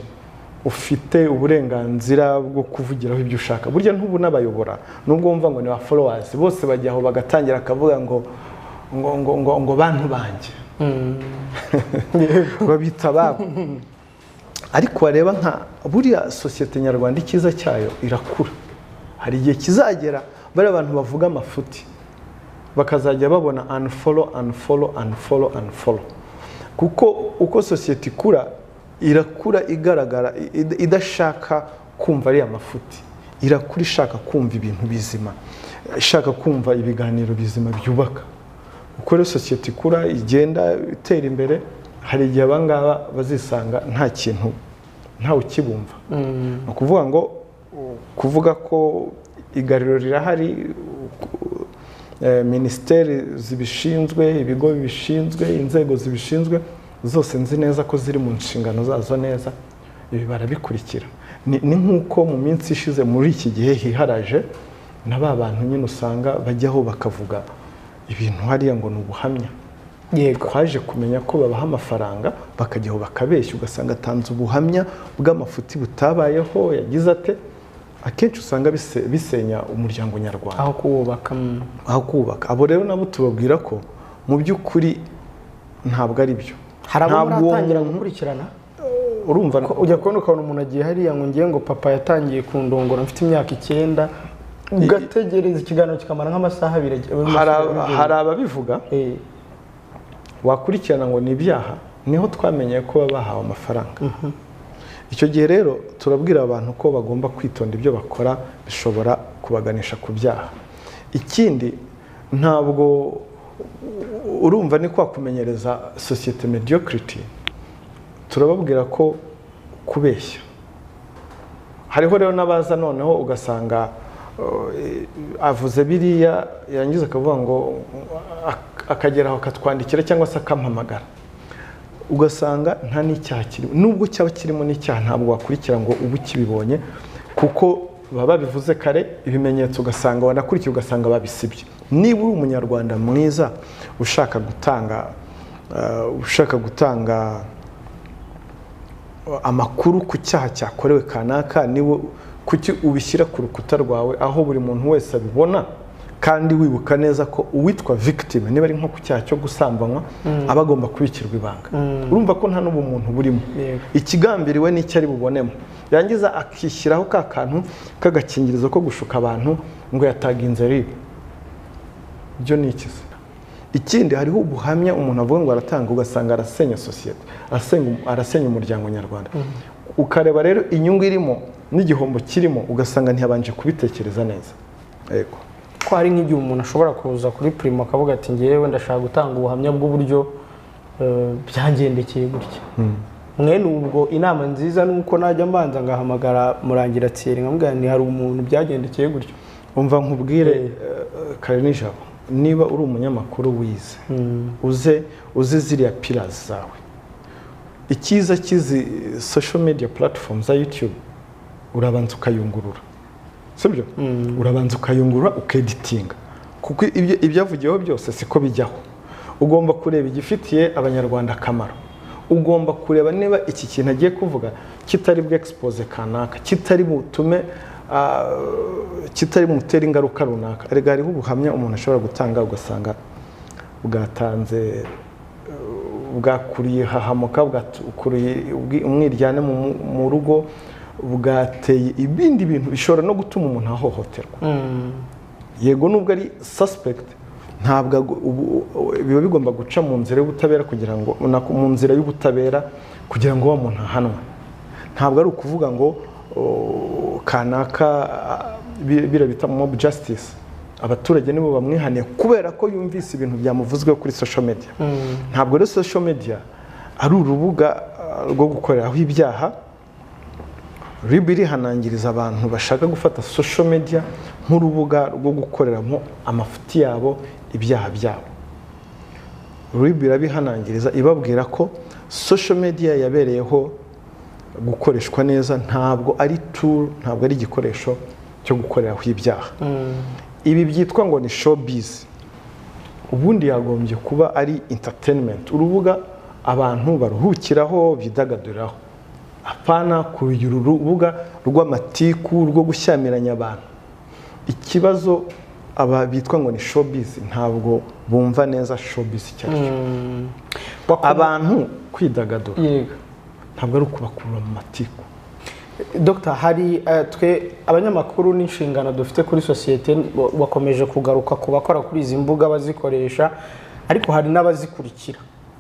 Speaker 2: ufite uburenganzira bwo kuvugiraho ibyo ushaka burya ntubu n'abayobora nubwo wumva ngo ni ba followers bose bajyaho bagatangira akavuga ngo bantu banjye babita babo ariko wareba nka buriya societe nyarwanda ikiza cyayo irakura hari igihe kizagera bari abantu bavuga amafuti bakazajya babona unfollow kuko uko societe irakura igaragara idashaka kumva ari amafuti irakura ishaka kumva ibintu bizima ishaka kumva ibiganiro bizima byubaka uko rero societe ikura igenda itera imbere hari igihe abangaba bazisanga nta kintu ntawe ukibumva ni ukuvuga ngo kuvuga ko igariro rirahari minisiteri zibishinzwe ibigo bibishinzwe inzego zibishinzwe zose nzi neza ko ziri mu nshingano zazo neza ibi barabikurikira ni nk'uko mu minsi ishize muri iki gihe hiharaje na ba bantu nyine usanga bajyaho bakavuga ibintu hariya ngo ni ubuhamya twaje kumenya ko babaha amafaranga bakajyaho bakabeshya ugasanga atanze ubuhamya bw'amafuti butabayeho yagize ate akenshi usanga bisenya umuryango nyarwanda
Speaker 1: aho
Speaker 2: kubaka abo rero nabo tubabwira ko mu by'ukuri ntabwo ari byo
Speaker 1: hari abo muratangira gukurikirana
Speaker 2: urumva
Speaker 1: ujya kubona ukabona umuntu agiye hariya ngo ngiye ngo papa yatangiye kundongora mfite imyaka 9 ugategereza ikiganiro kikamara nk'amasaha 2
Speaker 2: hari ababivuga wakurikirana ngo ni ibyaha niho twamenye ko baba bahawe amafaranga icyo gihe rero turabwira abantu ko bagomba kwitonda ibyo bakora bishobora kubaganisha ku byaha ikindi ntabwo urumva ni kwa kumenyereza societe mediocrity turababwira ko kubeshya hariho rero n'abaza noneho ugasanga avuze biriya yangiza akavuga ngo akageraho akatwandikira cyangwa se akampamagara ugasanga nta n'icyaha kirimo nubwo cyaba kirimo n'icyaha ntabwo wakurikira ngo ubu kibibonye kuko baba babivuze kare ibimenyetso ugasanga wanakurikiye ugasanga babisibye niba uri umunyarwanda mwiza ushaka gutanga amakuru ku cyaha cyakorewe kanaka niwe kuki ubishyira ku rukuta rwawe aho buri muntu wese abibona kandi wibuka neza ko uwitwa victim niba ari nko ku cyaha cyo gusambanywa aba agomba kubikirwa ibanga urumva ko nta n'ubumuntu burimo ikigambiriwe n'icyo ari bubonemo yangiza akishyiraho ka kantu k'agakingirizo ko gushuka abantu ngo yataginze ribi byo ni ikizira ikindi hariho ubuhamya umuntu avuga ngo aratanga ugasanga arasenya sosiyete, arasenya umuryango nyarwanda. Ukareba rero inyungu irimo n'igihombo kirimo ugasanga ntiyabanje kubitekereza neza. Yego,
Speaker 1: ko hari nk'igihe umuntu ashobora kuza kuri Primo akavuga ati ngewe ndashaka gutanga ubuhamya bw'uburyo byagendekeye gutya. Mwene ubwo inama nziza nuko najya mbanza ngahamagara Murangira Thierry nkamubwira ni hari umuntu byagendekeye gutyo.
Speaker 2: Umva nkubwire kare nijabo, niba uri umunyamakuru wize uze ziriya pillars zawe, ikiza kizi social media platforms za YouTube urabanza ukayungurura, sibyo? Urabanza ukayungurura ukeditinga, kuko ibyavugiyeho byose siko bijyaho. Ugomba kureba igifitiye abanyarwanda akamaro, ugomba kureba niba iki kintu agiye kuvuga kitari bwe expose kanaka, kitari butume kitari mutera ingaruka runaka. Erega hariho ubuhamya umuntu ashobora gutanga ugasanga bwatanze bwakuriye hahamuka, bwakuriye umwiryane mu rugo, bwateye ibindi bintu bishobora no gutuma umuntu ahohoterwa. Yego nubwo ari suspect, ntabwo biba bigomba guca mu nzira y'ubutabera kugira ngo mu nzira y'ubutabera kugira ngo uwo muntu ahanwe. Ntabwo ari ukuvuga ngo kanaka birabita mob justice, abaturage nibo bamwihaniye kubera ko yumvise ibintu byamuvuzweho kuri social media. Ntabwo rero social media ari urubuga rwo gukoreraho ibyaha. RIB irihanangiriza abantu bashaka gufata social media nk'urubuga rwo gukoreramo amafuti yabo, ibyaha byabo. RIB irabihanangiriza ibabwira ko social media yabereyeho gukoreshwa neza, ntabwo ari tool, ntabwo ari igikoresho cyo gukoreraho ibyaha. Ibi byitwa ngo ni showbiz, ubundi yagombye kuba ari entertainment, urubuga abantu baruhukiraho bidagaduriraho, apana kurugira urubuga rw'amatiku rwo gushyamiranya abantu. Ikibazo aba bitwa ngo ni showbiz ntabwo bumva neza showbiz cyane. Abantu kwidagadura ntabwo ari ukubakurura mu matiku.
Speaker 1: Dr. hari twe abanyamakuru n'inshingano dufite kuri sosiyete bakomeje kugaruka ku bakora kuri izi mbuga bazikoresha, ariko hari n'abazikurikira,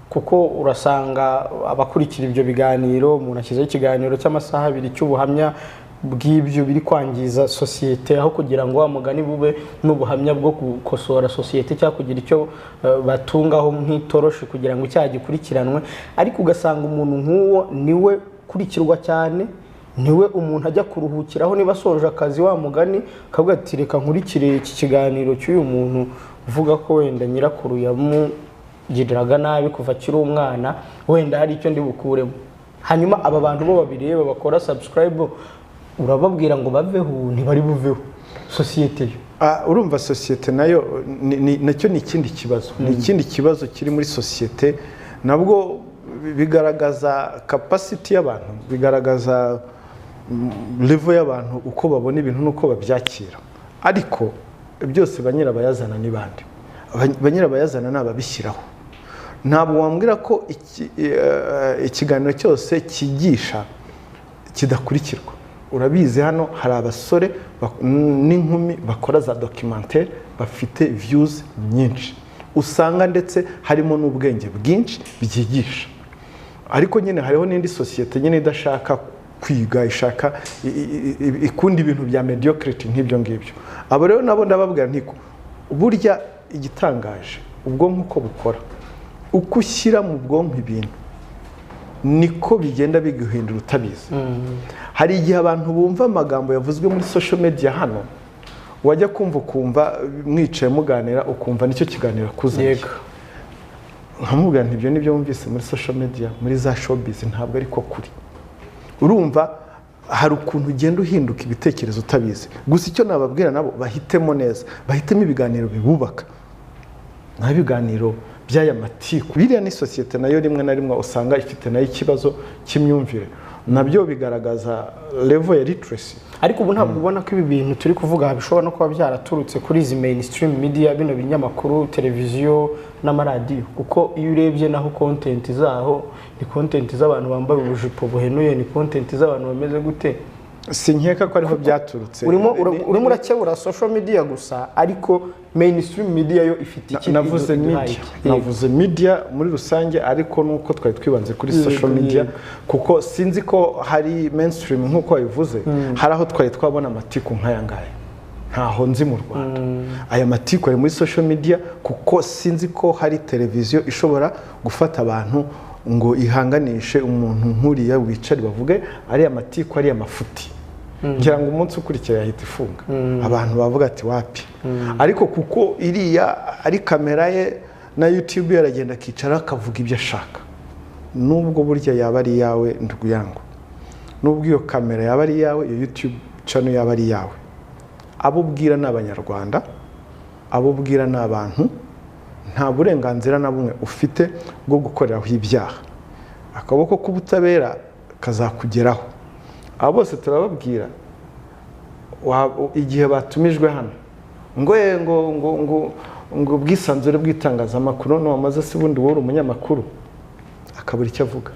Speaker 1: kuko urasanga abakurikira ibyo biganiro, umuntu ashyizeho ikiganiro cy'amasaha 2 cy'ubuhamya bw'ibyo biri kwangiza sosiyete, aho kugira ngo amugani bube n'ubuhamya bwo gukosora sosiyete cyangwa kugira icyo batungaho nk'itoroshi kugira ngo icyaha gikurikiranwe. Ariko ugasanga umuntu nk'uwo niwe kurikirwa cyane, niwe umuntu ajya kuruhukiraho niba asoje akazi wa mugani akavuga ati reka nkurikire iki kiganiro cy'uyu muntu uvuga ko wenda nyirakuru yamugiriraga nabi kuva akiri umwana, wenda hari icyo ndi bukuremo. Hanyuma aba bantu bo babireba bakora subscribe, urababwira ngo baveho ntibari buveho sosiyete yo.
Speaker 2: Urumva sosiyete nayo nacyo ni ikindi kibazo, ni ikindi kibazo kiri muri sosiyete. Nabwo bigaragaza capacity y'abantu, bigaragaza level y'abantu uko babona ibintu nuko babyakira. Ariko byose banyirabayazana ni bande? Banyirabayazana nababishyiraho. Ntabwo wambwira ko ikiganiro cyose kigisha kidakurikirwa. Urabizi hano hari abasore n'inkumi bakora za documentaire bafite views nyinshi, usanga ndetse harimo n'ubwenge bwinshi byigisha. Ariko nyine hariho n'indi sosiyete nyine idashaka kwiga, ishaka ikunda ibintu bya mediocrity nk'ibyo ngibyo. Abo rero nabo ndababwira ntiko burya igitangaje ubwonko uko bukora, uko ushyira mu bwonko ibintu niko bigenda biguhindura utabizi. Hari igihe abantu bumva amagambo yavuzwe muri social media hano, wajya kumva mwicaye muganira ukumva nicyo kiganiro kuzanye. Nkamubwira nti ibyo nibyo wumvise muri social media, muri za showbiz ntabwo ariko kuri. Urumva hari ukuntu ugenda uhinduka ibitekerezo utabizi. Gusa icyo nababwira nabo bahitemo neza, bahitemo ibiganiro bibubaka, nta biganiro by'aya matiku. Biriya ni sosiyete nayo rimwe na rimwe usanga ifite nayo ikibazo cy'imyumvire, nabyo bigaragaza level ya literacy. Ariko
Speaker 1: ubu ntabwo ubona ko ibi bintu turi kuvuga bishobora no kuba byaraturutse kuri izi mainstream media, bino binyamakuru, televiziyo n'amaradiyo, kuko iyo urebye naho content zaho ni content z'abantu bambaye ubujipo buhenuye, ni content z'abantu bameze gute.
Speaker 2: sinkeka ko ariho byaturutse.
Speaker 1: urimo urakebura social media gusa ariko mainstream media yo ifite iki
Speaker 2: navuze media muri rusange ariko nuko twari twibanze kuri social media kuko sinzi ko hari mainstream nkuko wabivuze hari aho twari twabona amatiku nk'ayangaya ntaho nzi mu Rwanda aya matiku ari muri social media kuko sinzi ko hari televiziyo ishobora gufata abantu ngo ihanganishe umuntu nkuriya wicari bavuge ari amatiku ari amafuti ngira ngo umunsi ukurikira yahita ifunga abantu bavuga ati wapi ariko kuko iriya ari kamera ye na YouTube yaragenda akicara akavuga ibyo ashaka nubwo burya yaba ari yawe ndugu yangu nubwo iyo kamera yaba ari yawe iyo YouTube channel yaba ari yawe abo ubwira n'abanyarwanda abo ubwira n'abantu nta burenganzira na bumwe ufite bwo gukoreraho ibyaha akaboko k'ubutabera kazakugeraho abo bose turababwira igihe batumijwe hano ngo bwisanzure bw'itangazamakuru n'uwamaze se bundi wuri umunyamakuru akabura icyo avuga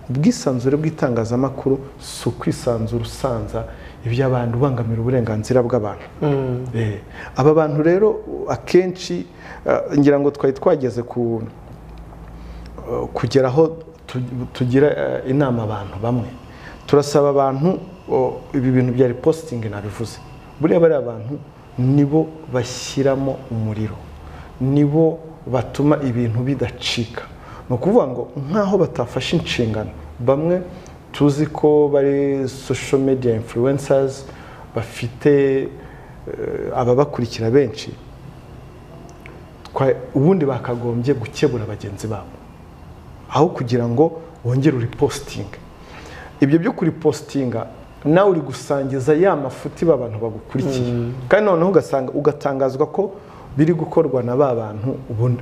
Speaker 2: ubwisanzure bw'itangazamakuru si ukwisanzura usanza iby'abantu ubangamira uburenganzira bw'abantu aba bantu rero akenshi ngira ngo twari twageze kugeraho tugira inama abantu bamwe turasaba abantu ibi bintu bya reposting nabivuze buriya bari abantu nibo bashyiramo umuriro nibo batuma ibintu bidacika no kuvuga ngo nkaho batafashe inshingano bamwe tuzi ko bari social media influencers bafite ababakurikira benshi ubundi bakagombye gukebura bagenzi babo aho kugira ngo wongere uriposting ibyo byo kuripostinga nawe uri gusangiza ya mafuti b'abantu bagukurikiye kandi noneho ugatangazwa ko biri gukorwa na ba bantu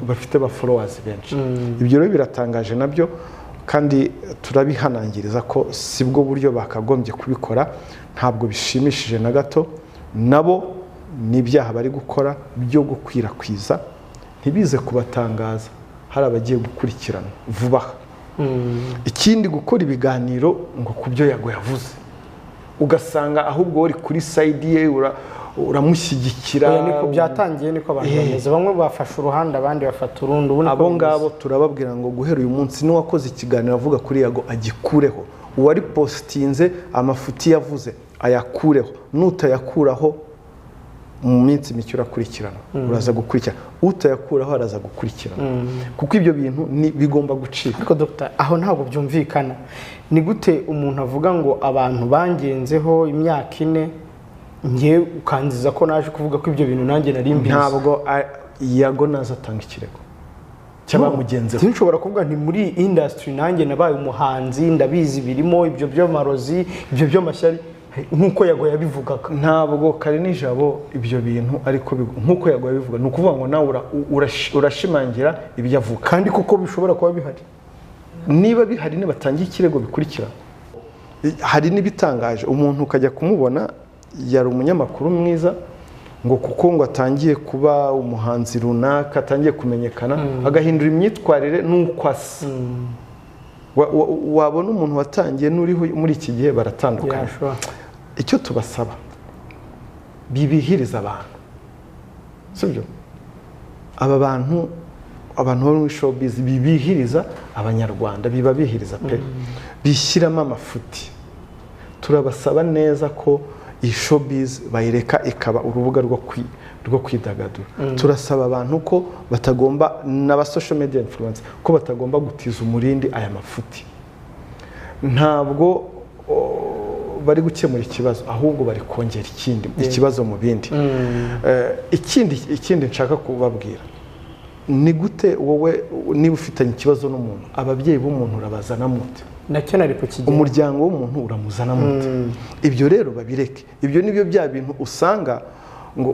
Speaker 2: bafite ba followers benshi ibyo rero biratangaje nabyo kandi turabihanangiriza ko sibwo buryo bakagombye kubikora ntabwo bishimishije na gato nabo n'ibyaha bari gukora byo gukwirakwiza ntibize kubatangaza hari abagiye gukurikirana vuba ikindi gukora ibiganiro ngo kubyo yago yavuze ugasanga ahubwo uri kuri side ye uramushyigikira
Speaker 1: niko byatangiye niko abantu bameze bamwe bafasha uruhande abandi bafata urundi
Speaker 2: abo ngabo turababwira ngo guhera uyu munsi ni wakoze ikiganiro avuga kuri yago agikureho uwari postinze amafuti yavuze ayakureho nutayakuraho mu minsi mike urakurikirana uraza gukurikirana utayakuraho araza gukurikirana kuko ibyo bintu bigomba gucika
Speaker 1: ariko Dr. aho ntabwo byumvikana ni gute umuntu avuga ngo abantu bangenzeho imyaka 4 ngiye ukanziza ko naje kuvuga ko ibyo bintu nanjye nari mbizi
Speaker 2: ntabwo yago naza atanga ikirego cy'abamugenzeho
Speaker 1: sinshobora kuvuga nti muri industry nanjye nabaye umuhanzi ndabizi birimo ibyo by'amarozi ibyo by'amashyari nkuko yago yabivugaga
Speaker 2: ntabwo kare nijabo ibyo bintu ariko nkuko yago yabivuga ni ukuvuga ngo nawe urashimangira ibyo avuga
Speaker 1: kandi kuko bishobora kuba bihari
Speaker 2: niba bihari nibatangiye ikirego bikurikira hari nibitangaje umuntu ukajya kumubona yari umunyamakuru mwiza ngo kuko ngo atangiye kuba umuhanzi runaka atangiye kumenyekana agahindura imyitwarire nuko asa wabona umuntu watangiye n'uriho muri iki gihe baratandukanye icyo tubasaba bibihiriza abantu sibyo aba bantu bo muri showbiz bibihiriza abanyarwanda bibabihiriza pe bishyiramo amafuti turabasaba neza ko iyi showbiz bayireka ikaba urubuga rwo kwidagadura turasaba abantu ko batagomba n'aba social media influencer ko batagomba gutiza umurindi aya mafuti ntabwo bari gukemura ikibazo ahubwo bari kongera ikibazo mu bindi ikindi nshaka kubabwira ni gute wowe niba ufitanye ikibazo n'umuntu ababyeyi b'umuntu urabazana mute
Speaker 1: nacyo nari kukigera
Speaker 2: umuryango w'umuntu uramuzana mute ibyo rero babireke ibyo nibyo bya bintu usanga ngo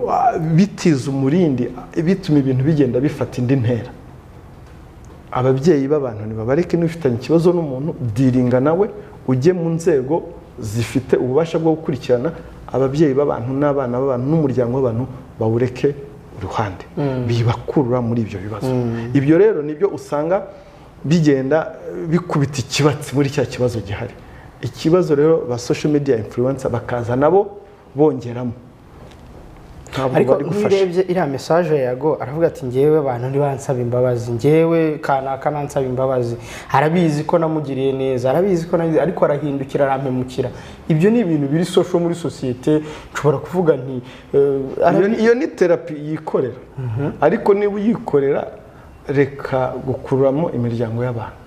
Speaker 2: bitiza umurindi bituma ibintu bigenda bifata indi ntera ababyeyi b'abantu nibabareke n'ufitanye ikibazo n'umuntu diringa nawe ujye mu nzego zifite ububasha bwo gukurikirana ababyeyi b'abantu n'abana b'abantu n'umuryango w'abantu bawureke uruhande bibakurura muri ibyo bibazo ibyo rero nibyo usanga bigenda bikubita ikibatsi muri cya kibazo gihari ikibazo rero ba social media influencer bakaza nabo bongeramo,
Speaker 1: ariko nirebye iriya message yago aravuga ati ngewe abantu ntibansaba imbabazi, ngewe kanaka nansaba imbabazi, arabizi ko namugiriye neza, arabizi ko ariko arahindukira arampemukira. Ibyo ni ibintu biri social muri societe, nshobora kuvuga nti
Speaker 2: iyo ni therapy yikorera. Ariko niba uyikorera, reka gukuramo imiryango y'abantu,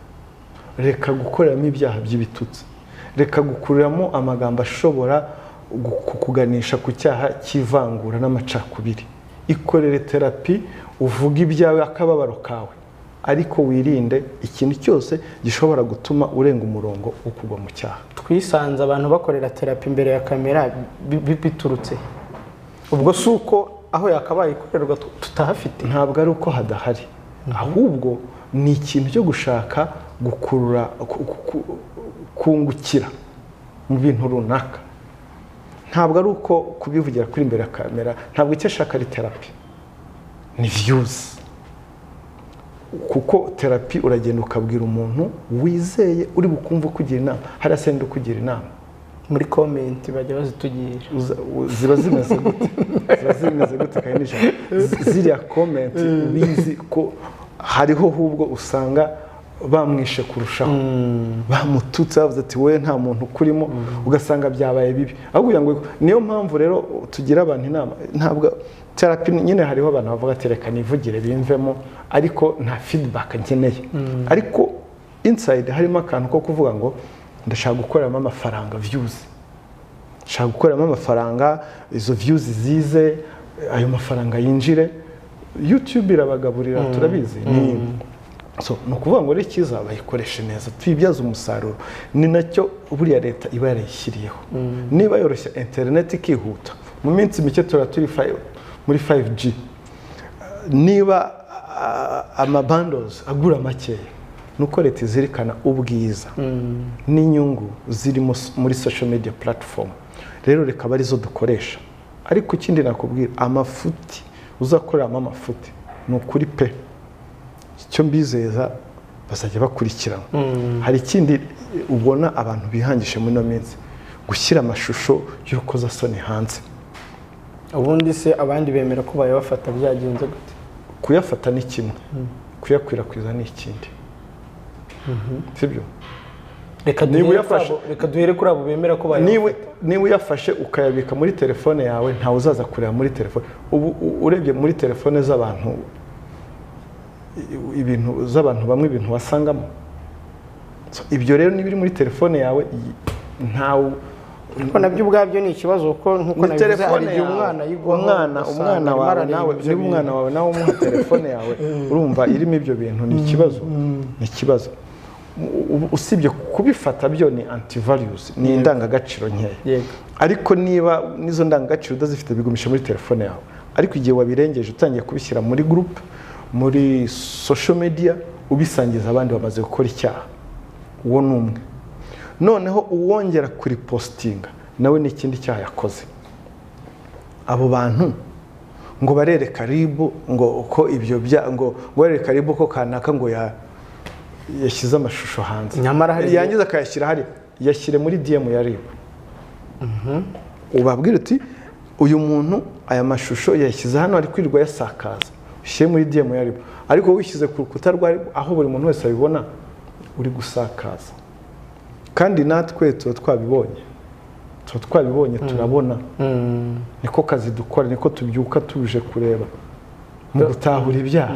Speaker 2: reka gukoreramo ibyaha by'ibitutsi, reka gukuriramo amagambo ashobora kukuganisha ku cyaha cy'ivangura n'amacakubiri. Ikorere therapy, uvuga ibyawe akababaro kawe, ariko wirinde ikintu cyose gishobora gutuma urenga umurongo wo kugwa mu cyaha.
Speaker 1: Twisanze abantu bakorera therapy imbere ya kamera biturutse ubwo suko aho yakabaye ikorerwa tutahafite.
Speaker 2: Ntabwo ari uko hadahari, ahubwo ni ikintu cyo gushaka gukurura kungukira mu bintu runaka. Ntabwo ari uko kubivugira kuri imbere ya kamera, ntabwo icyo ashaka ari therapy, ni views. Kuko therapy uragenda ukabwira umuntu wizeye uri bukumva kugira inama, hari asende kugira inama.
Speaker 1: Muri comment bajya bazitugira
Speaker 2: ziba zimeze gute? Ziba zimeze gute kandi ziriya comment bizi ko hariho hubwo usanga bamwishe kurushaho, bamututse bavuze ati we nta muntu kurimo, ugasanga byabaye bibi. Ahubwo ngo niyo mpamvu rero tugira abantu inama. Ntabwo therapy nyine hariho abantu bavuga ati reka nivugire bimvemo, ariko nta feedback nkeneye. Ariko inside harimo akantu ko kuvuga ngo ndashaka gukoreramo amafaranga, views, ndashaka gukoreramo amafaranga, izo views zize, ayo mafaranga yinjire. YouTube irabagaburira, turabizi. No kuvuga ngo rekiza bayikoreshe neza, twibyaza umusaruro. Ni nacyo buriya leta iba yarayishyiriyeho. Niba yoroshya internet ikihuta, mu minsi mike turi muri 5G, niba amabundles agura makeya, nuko leta izirikana ubwiza n'inyungu ziri muri social media platform. Rero reka barizo dukoresha. Ariko ikindi nakubwira, amafuti uzakoreramo amafuti ni ukuri pe, icyo mbizeza bazajya bakurikirana. Hari ikindi ubona abantu bihangishe muri no minsi, gushyira amashusho y'urukozasoni hanze.
Speaker 1: Ubundi se abandi bemera ko bayabafata byagenze gute?
Speaker 2: Kuyafata ni kimwe, kuyakwirakwiza ni ikindi. Sibyo?
Speaker 1: Reka duhere kuri abo bemera ko bayabafata.
Speaker 2: Niba uyafashe ukayabika muri telefone yawe, ntawe uzaza kureba muri telefone. Ubu urebye muri telefone z'abantu, ibintu z'abantu bamwe ibintu wasangamo. Ibyo rero nibiri muri telefone yawe ntawe.
Speaker 1: Ariko nabyo ubwabyo ni ikibazo, kuko nkuko nabivuze hari
Speaker 2: umwana wawe nawe, niba umwana wawe nawe umuha telefone yawe, urumva irimo ibyo bintu, ni ikibazo. Ni ikibazo. Usibye kubifata byo ni anti-values, ni indangagaciro nkeya. Ariko niba nizo ndangagaciro udazifite bigumisha muri telefone yawe, ariko igihe wabirengeje utangiye kubishyira muri group, muri social media, ubisangiza abandi bamaze gukora icyaha, uwo numwe. Noneho uwongera kuri postinga nawe ni ikindi cyaha yakoze. Abo bantu ngo barereka RIB ngo uko ibyo ngo barereka RIB ko kanaka ngo yashyize amashusho hanze, yangiza akayashyira hari, yashyire muri DM ya RIB. Ubabwira uti uyu muntu aya mashusho yashyize hano ari kwirirwa yasakaza, ushyire muri DM ya RIB. Ariko wishyize ku rukuta rwa RIB aho buri muntu wese abibona, uri gusakaza. Kandi natwe twabibonye turabona. Niko kazi dukora, niko tubyuka tuje kureba mu gutahura ibyaha.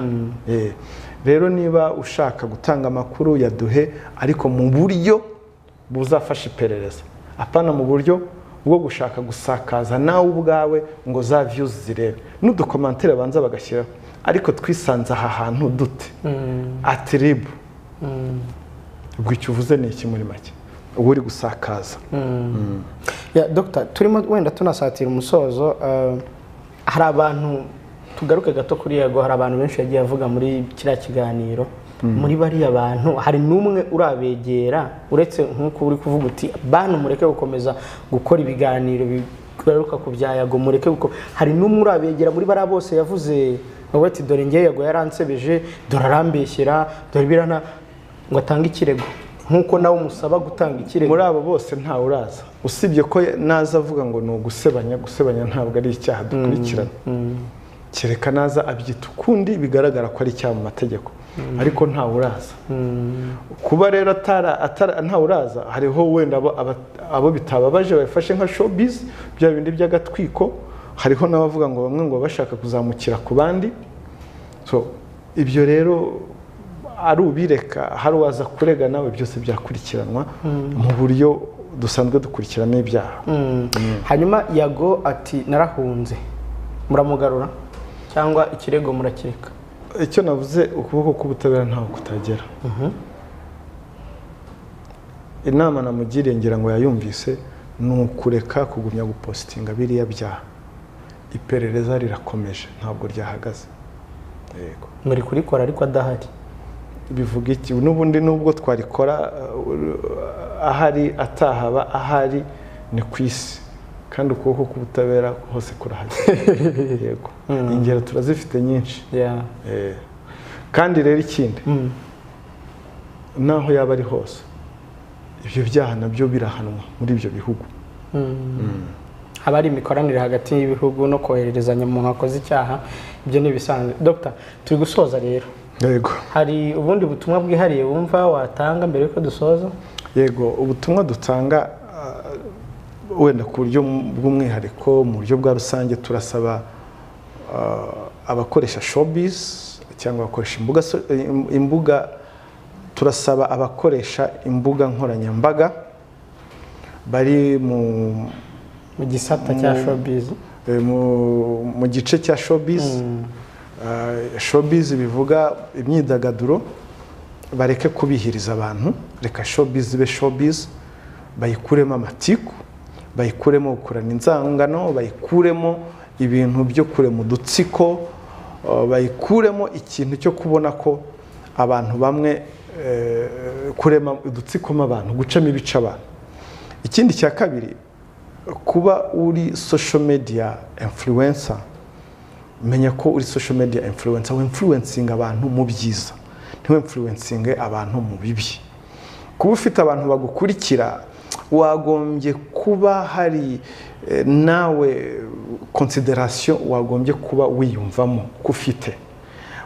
Speaker 2: Rero niba ushaka gutanga amakuru yaduhe, ariko mu buryo buzafasha iperereza, apana mu buryo bwo gushaka gusakaza nawe ubwawe ngo za views zirebe. N'udukomantere banza bagashyiraho, ariko twisanze aha hantu dute atribu. Ubwo icyo uvuze ni iki muri make? Ubu uri gusakaza.
Speaker 1: Ya Dr. turimo wenda tunasatira umusozo. Hari abantu, tugaruke gato kuri Yego, hari abantu benshi yagiye avuga muri kiriya kiganiro. Muri bariya bantu hari n'umwe urabegera, uretse nk'uko uri kuvuga uti bantu mureke gukomeza gukora ibiganiro bigaruka ku bya Yego, mureke hari n'umwe urabegera muri bariya bose yavuze ngo ati dore ngiye Yego yaransebeje, dore arambeshyera, dore birana ngo atange ikirego. nk'uko nawe umusaba gutanga ikirego.
Speaker 2: muri abo bose ntawe uraza usibye ko naza avuga ngo ni ugusebanya ntabwo ari icyaha dukurikirana kereka naza abyita ukundi bigaragara ko ari icyaha mu mategeko ariko ntawe uraza kuba rero ntawe uraza hariho wenda abo bitababaje babifashe nka showbiz bya bindi by'agatwiko hariho n'abavuga ngo bamwe ngo bashaka kuzamukira ku bandi so ibyo rero ari ubireka hari uwaza kurega nawe byose byakurikiranwa mu buryo dusanzwe dukurikirana ibyaha.
Speaker 1: Hanyuma Yago ati narahunze muramugarura cyangwa ikirego murakireka?
Speaker 2: Icyo navuze ukuboko k'ubutabera ntaho kutagera. Inama namugiriye ngira ngo yayumvise ni ukureka kugumya gupostinga biriya byaha. Iperereza rirakomeje ntabwo ryahagaze. Yego.
Speaker 1: Muri kurikora ariko adahari.
Speaker 2: Bivuga iki n'ubundi nubwo twarikora ahari atahaba ahari ni kwisi kandi ukuboko k'ubutabera hose kurahagera. Yego. Ingero turazifite nyinshi. Kandi rero ikindi naho yaba ari hose ibyo byaha nabyo birahanwa muri ibyo bihugu.
Speaker 1: Haba hari imikoranire hagati y'ibihugu no kohererezanya mu hakoze icyaha ibyo ni bisanzwe. Dr. turi gusoza rero.
Speaker 2: Yego.
Speaker 1: Hari ubundi butumwa bwihariye wumva watanga mbere yuko dusoza?
Speaker 2: Yego, ubutumwa dutanga wenda ku buryo bw'umwihariko mu buryo bwa rusange turasaba abakoresha showbiz cyangwa abakoresha imbuga turasaba abakoresha imbuga nkoranyambaga bari mu
Speaker 1: gisata cya showbiz
Speaker 2: mu gice cya showbiz showbiz bivuga imyidagaduro bareke kubihiriza abantu reka showbiz be showbiz bayikuremo amatiku bayikuremo gukurana inzangano bayikuremo ibintu byo kurema udutsiko bayikuremo ikintu cyo kubona ko abantu bamwe kurema udutsikoma abantu gucamo ibice abantu. Ikindi cya kabiri kuba uri social media influencer menya ko uri social media influencer influencing abantu mu byiza ntiwe influencing abantu mu bibi. Kuba ufite abantu bagukurikira wagombye kuba hari nawe consideration wagombye kuba wiyumvamo kufite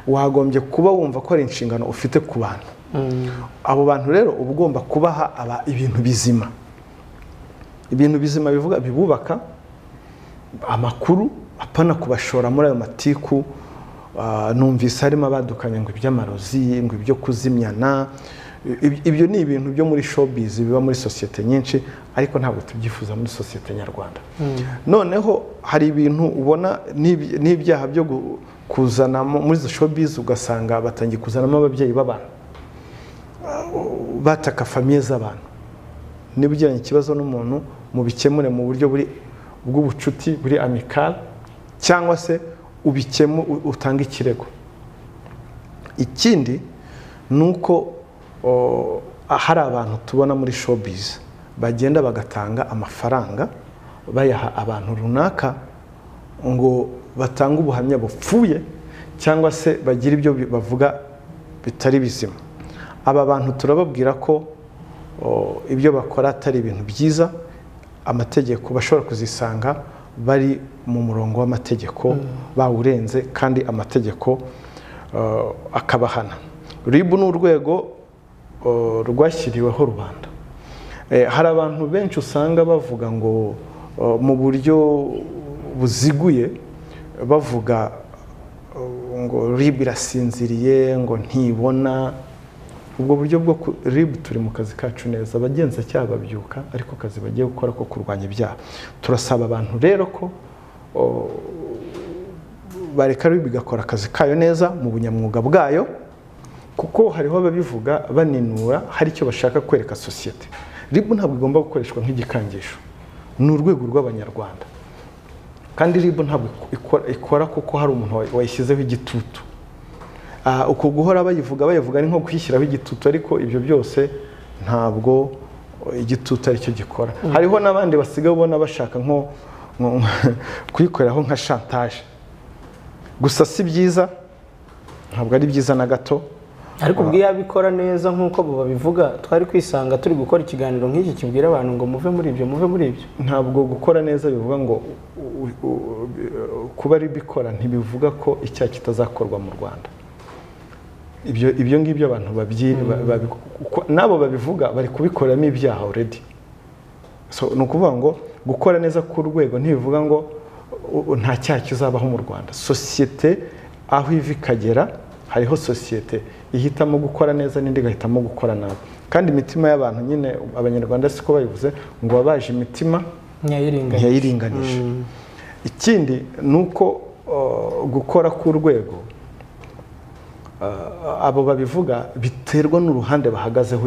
Speaker 2: wagombye kuba wumva ko ari inshingano ufite ku bantu. Abo bantu rero ugomba kubaha ibintu bizima. Ibintu bizima bivuga bibubaka amakuru apana kubashora muri ayo matiku. Numvise harimo abadukanye ngo iby'amarozi ngo ibyo kuzimyana ibyo ni ibintu byo muri showbiz biba muri societe nyinshi ariko ntabwo tubyifuza muri societe nyarwanda. Noneho hari ibintu ubona n'ibyaha byo kuzana muri zo showbiz ugasanga batangiye kuzanamo ababyeyi b'abantu bataka famiye z'abantu. Niba ugiranye ikibazo n'umuntu mu bikemure mu buryo bw'ubucuti buri amical cyangwa se ubikemu utanga ikirego. Ikindi nuko hari abantu tubona muri showbiz bagenda bagatanga amafaranga bayaha abantu runaka ngo batanga ubuhamya bupfuye cyangwa se bagira ibyo bavuga bitari bizima. Aba bantu turababwira ko ibyo bakora atari ibintu byiza. Amategeko bashobora kuzisanga bari mu murongo w'amategeko bawurenze kandi amategeko akabahana. RIB ni urwego rwashyiriweho rubanda. Hari abantu benshi usanga bavuga ngo mu buryo buziguye bavuga ngo RIB irasinziriye ngo ntibona. Ubwo buryo bwo RIB turi mu kazi kacu neza abagenzacyaha babyuka ariko kazi bagiye gukora ko kurwanya ibyaha. Turasaba abantu rero ko bareka RIB igakora akazi kayo neza mu bunyamwuga bwayo kuko hariho ababivuga baninura hari icyo bashaka kwereka societe. RIB ntabwo igomba gukoreshwa nk'igikangisho. Ni urwego rw'abanyarwanda kandi RIB ntabwo ikora kuko hari umuntu wayishyizeho igitutu. Uko guhora bayivuga ari nko kwishyiraho igitutu ariko ibyo byose ntabwo igitutu ari cyo gikora. Hariho n'abandi basigaye ubona bashaka nko kuyikoreraho nka chantage. Gusa si byiza ntabwo ari byiza na gato
Speaker 1: ariko ubwo iyo abikora neza nk'uko babivuga twari kwisanga turi gukora ikiganiro nk'iki kibwira abantu ngo muve muri ibyo
Speaker 2: ntabwo gukora neza bivuga ngo kuba ari bikora ntibivuga ko icyaha kitazakorwa mu Rwanda. Ibyo ngibyo abantu nabo babivuga bari kubikoramo ibyaha already. So ni ukuvuga ngo gukora neza ku rwego ntibivuga ngo nta cyaha kizabaho mu Rwanda. Sosiyete aho iva ikagera, hariho sosiyete ihitamo gukora neza n'indi igahitamo gukora nabi, kandi imitima y'abantu nyine abanyarwanda siko babivuze ngo babaje imitima ntiyayiringanije. Ikindi ni uko gukora ku rwego abo babivuga biterwa n'uruhande bahagazeho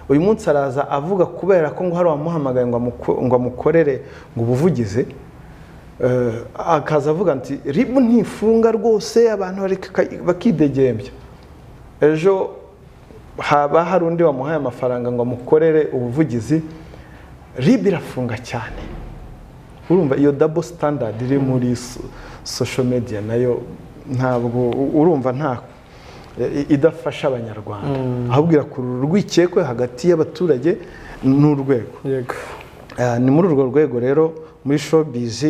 Speaker 2: uyu munsi araza avuga kubera ko ngo hari uwamuhamagaye ngo amukorere ngo ubuvugizi, akaza avuga ati RIB ntifunga rwose abantu bakidegembya. Ejo haba hari undi wamuhaye amafaranga ngo amukorere ubuvugizi, RIB irafunga cyane. Urumva iyo double standard iri muri social media nayo ntabwo urumva nta idafasha abanyarwanda, ahubwo irakurura urwikekwe hagati y'abaturage n'urwego. Ni muri urwo rwego rero muri showbiz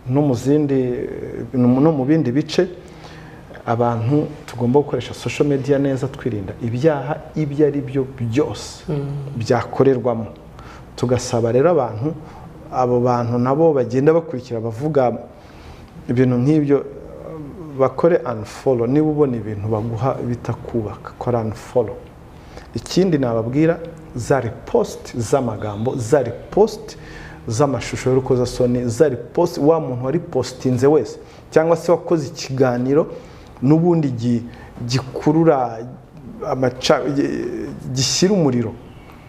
Speaker 2: no mu bindi bice abantu tugomba gukoresha social media neza, twirinda ibyaha ibyo ari byo byose byakorerwamo. Tugasaba rero abo bantu nabo bagenda bakurikira bavuga ibintu nk'ibyo bakore unfollow. Niba ubona ibintu baguha bitakubaka, kora unfollow. Ikindi nababwira, za repost z'amagambo, za repost z'amashusho y'urukozasoni, za repost wa muntu wari postinze wese cyangwa se wakoze ikiganiro n'ubundi gikurura gishyira umuriro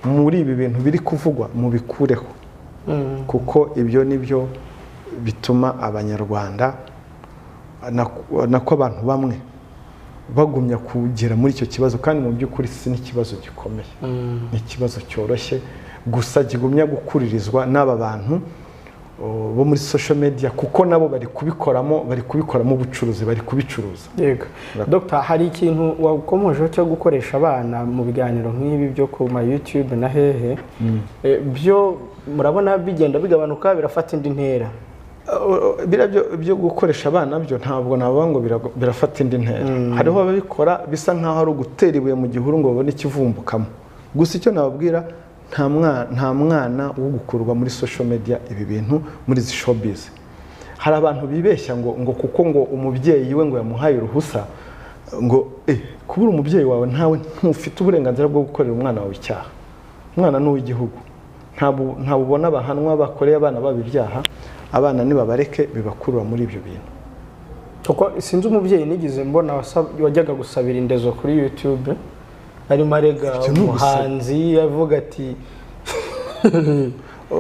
Speaker 2: muri ibi bintu biri kuvugwa, mubikureho. Kuko ibyo nibyo bituma abanyarwanda nako abantu bamwe bagumya kugera muri icyo kibazo, kandi mu by'ukuri si n'ikibazo gikomeye, ni ikibazo cyoroshye gusa kigumya gukuririzwa n'aba bantu bo muri social media, kuko nabo bari kubikoramo ubucuruzi, bari kubicuruza.
Speaker 1: Yego Dr. hari ikintu wakomojeho cyo gukoresha abana mu biganiro nk'ibi byo ku ma YouTube na hehe, byo murabona bigenda bigabanuka, birafata indi ntera?
Speaker 2: Byo gukoresha abana byo ntabwo navuga ngo birafata indi ntera. Hariho ababikora bisa nkaho ari ugutera ibuye mu gihuru ngo babone ikivumbukamo. Gusa icyo nababwira, nta mwana wo gukurwa muri social media ibi bintu muri izi showbiz. Hari abantu bibeshya ngo kuko ngo umubyeyi we ngo yamuhaye uruhusa ngo kubura umubyeyi wawe ntawe ntufite uburenganzira bwo gukorera umwana wawe icyaha. Umwana ni uw'igihugu, ntabwo ubona abahanwa bakoreye abana babo ibyaha. Abana nibabareke bibakurura muri ibyo bintu.
Speaker 1: Kuko sinzi umubyeyi nigize mbona wajyaga gusabira indezo kuri YouTube, arimo arega umuhanzi avuga ati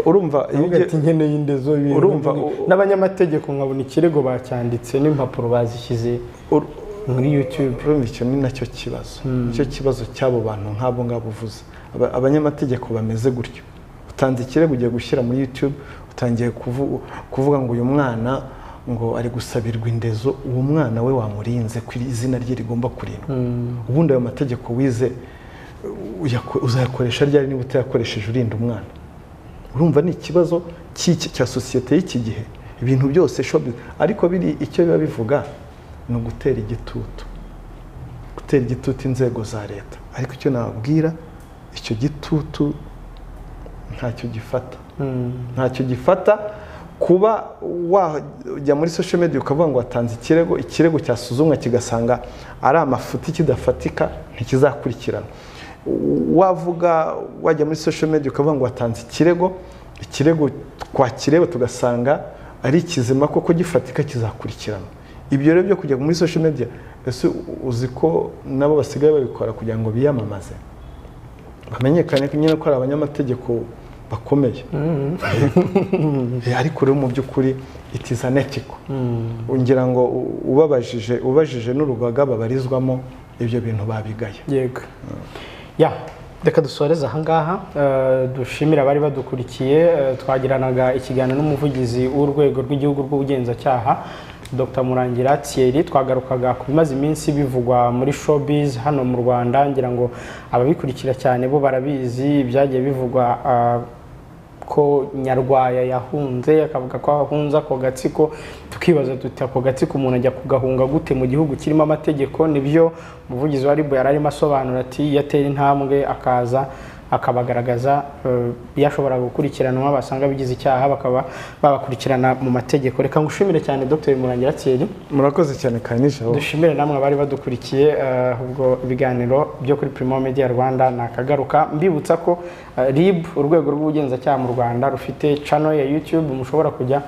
Speaker 2: urumva
Speaker 1: nkeneye indezo, n'abanyamategeko nkabona ikirego bacyanditse n'impapuro bazishyize muri YouTube.
Speaker 2: Urumva icyo ni nacyo kibazo, icyo kibazo cy'abo bantu nk'abo ngabo uvuze. Abanyamategeko bameze gutyo, utanze ikirego ugiye gushyira muri YouTube, utangiye kuvuga ngo uyu mwana ngo ari gusabirwa indezo, uwo mwana we wamurinze ku izina rye rigomba kurindwa. Ubundi ayo mategeko wize uzayakoresha ryari niba utayakoresheje urinda umwana? Urumva ni ikibazo cya sosiyete y'iki gihe. Ibintu byose showbiz, ariko biri icyo biba bivuga ni ugutera igitutu inzego za leta. Ariko icyo nababwira, icyo gitutu ntacyo gifata. Kuba wajya muri social media ukavuga ngo watanze ikirego cyasuzumwa kigasanga ari amafuti kidafatika, ntikizakurikirana. Wajya muri social media ukavuga ngo watanze ikirego twakireba tugasanga ari ikizima koko gifatika, kizakurikirana. Ibyo rero byo kujya muri social media, ese uzi ko nabo basigaye babikora kugira ngo biyamamaze, bamenyekane nyine ko ari abanyamategeko bakomeye. Ariko rero mu by'ukuri it is unethical. Ngira ngo ubajije n'urugaga babarizwamo ibyo bintu babigaye.
Speaker 1: Yego. Reka dusoreze aha ngaha, dushimira abari badukurikiye. Twagiranaga ikiganiro n'umuvugizi w'urwego rw'igihugu rw'ubugenzacyaha Dr Murangira Thierry. Twagarukaga ku bimaze iminsi bivugwa muri showbiz hano mu Rwanda, ngira ngo ababikurikira cyane bo barabizi byagiye bivugwa ko Nyarwaya yahunze, akavuga ko ahunza ako gatsiko, tukibaza tuti ako gatsiko umuntu ajya kugahunga gute mu gihugu kirimo amategeko. Nibyo umuvugizi wa RIB yararimo asobanura ati yatera intambwe akaza akabagaragaza yashobora gukurikiranwa basanga bigize icyaha bakaba babakurikirana mu mategeko. Reka ngushimire cyane Dr Murangira Thierry.
Speaker 2: Murakoze cyane Kanisha.
Speaker 1: Dushimire namwe bari badukurikiye. Ubwo ibiganiro byo kuri Primo Media Rwanda nakagaruka mbibutsa ko RIB urwego rw'ubugenzacyaha mu Rwanda rufite channel ya YouTube mushobora kujya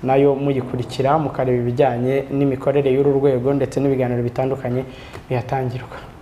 Speaker 1: nayo muyikurikira mukareba ibijyanye n'imikorere y'uru rwego ndetse n'ibiganiro bitandukanye bihatangirwa.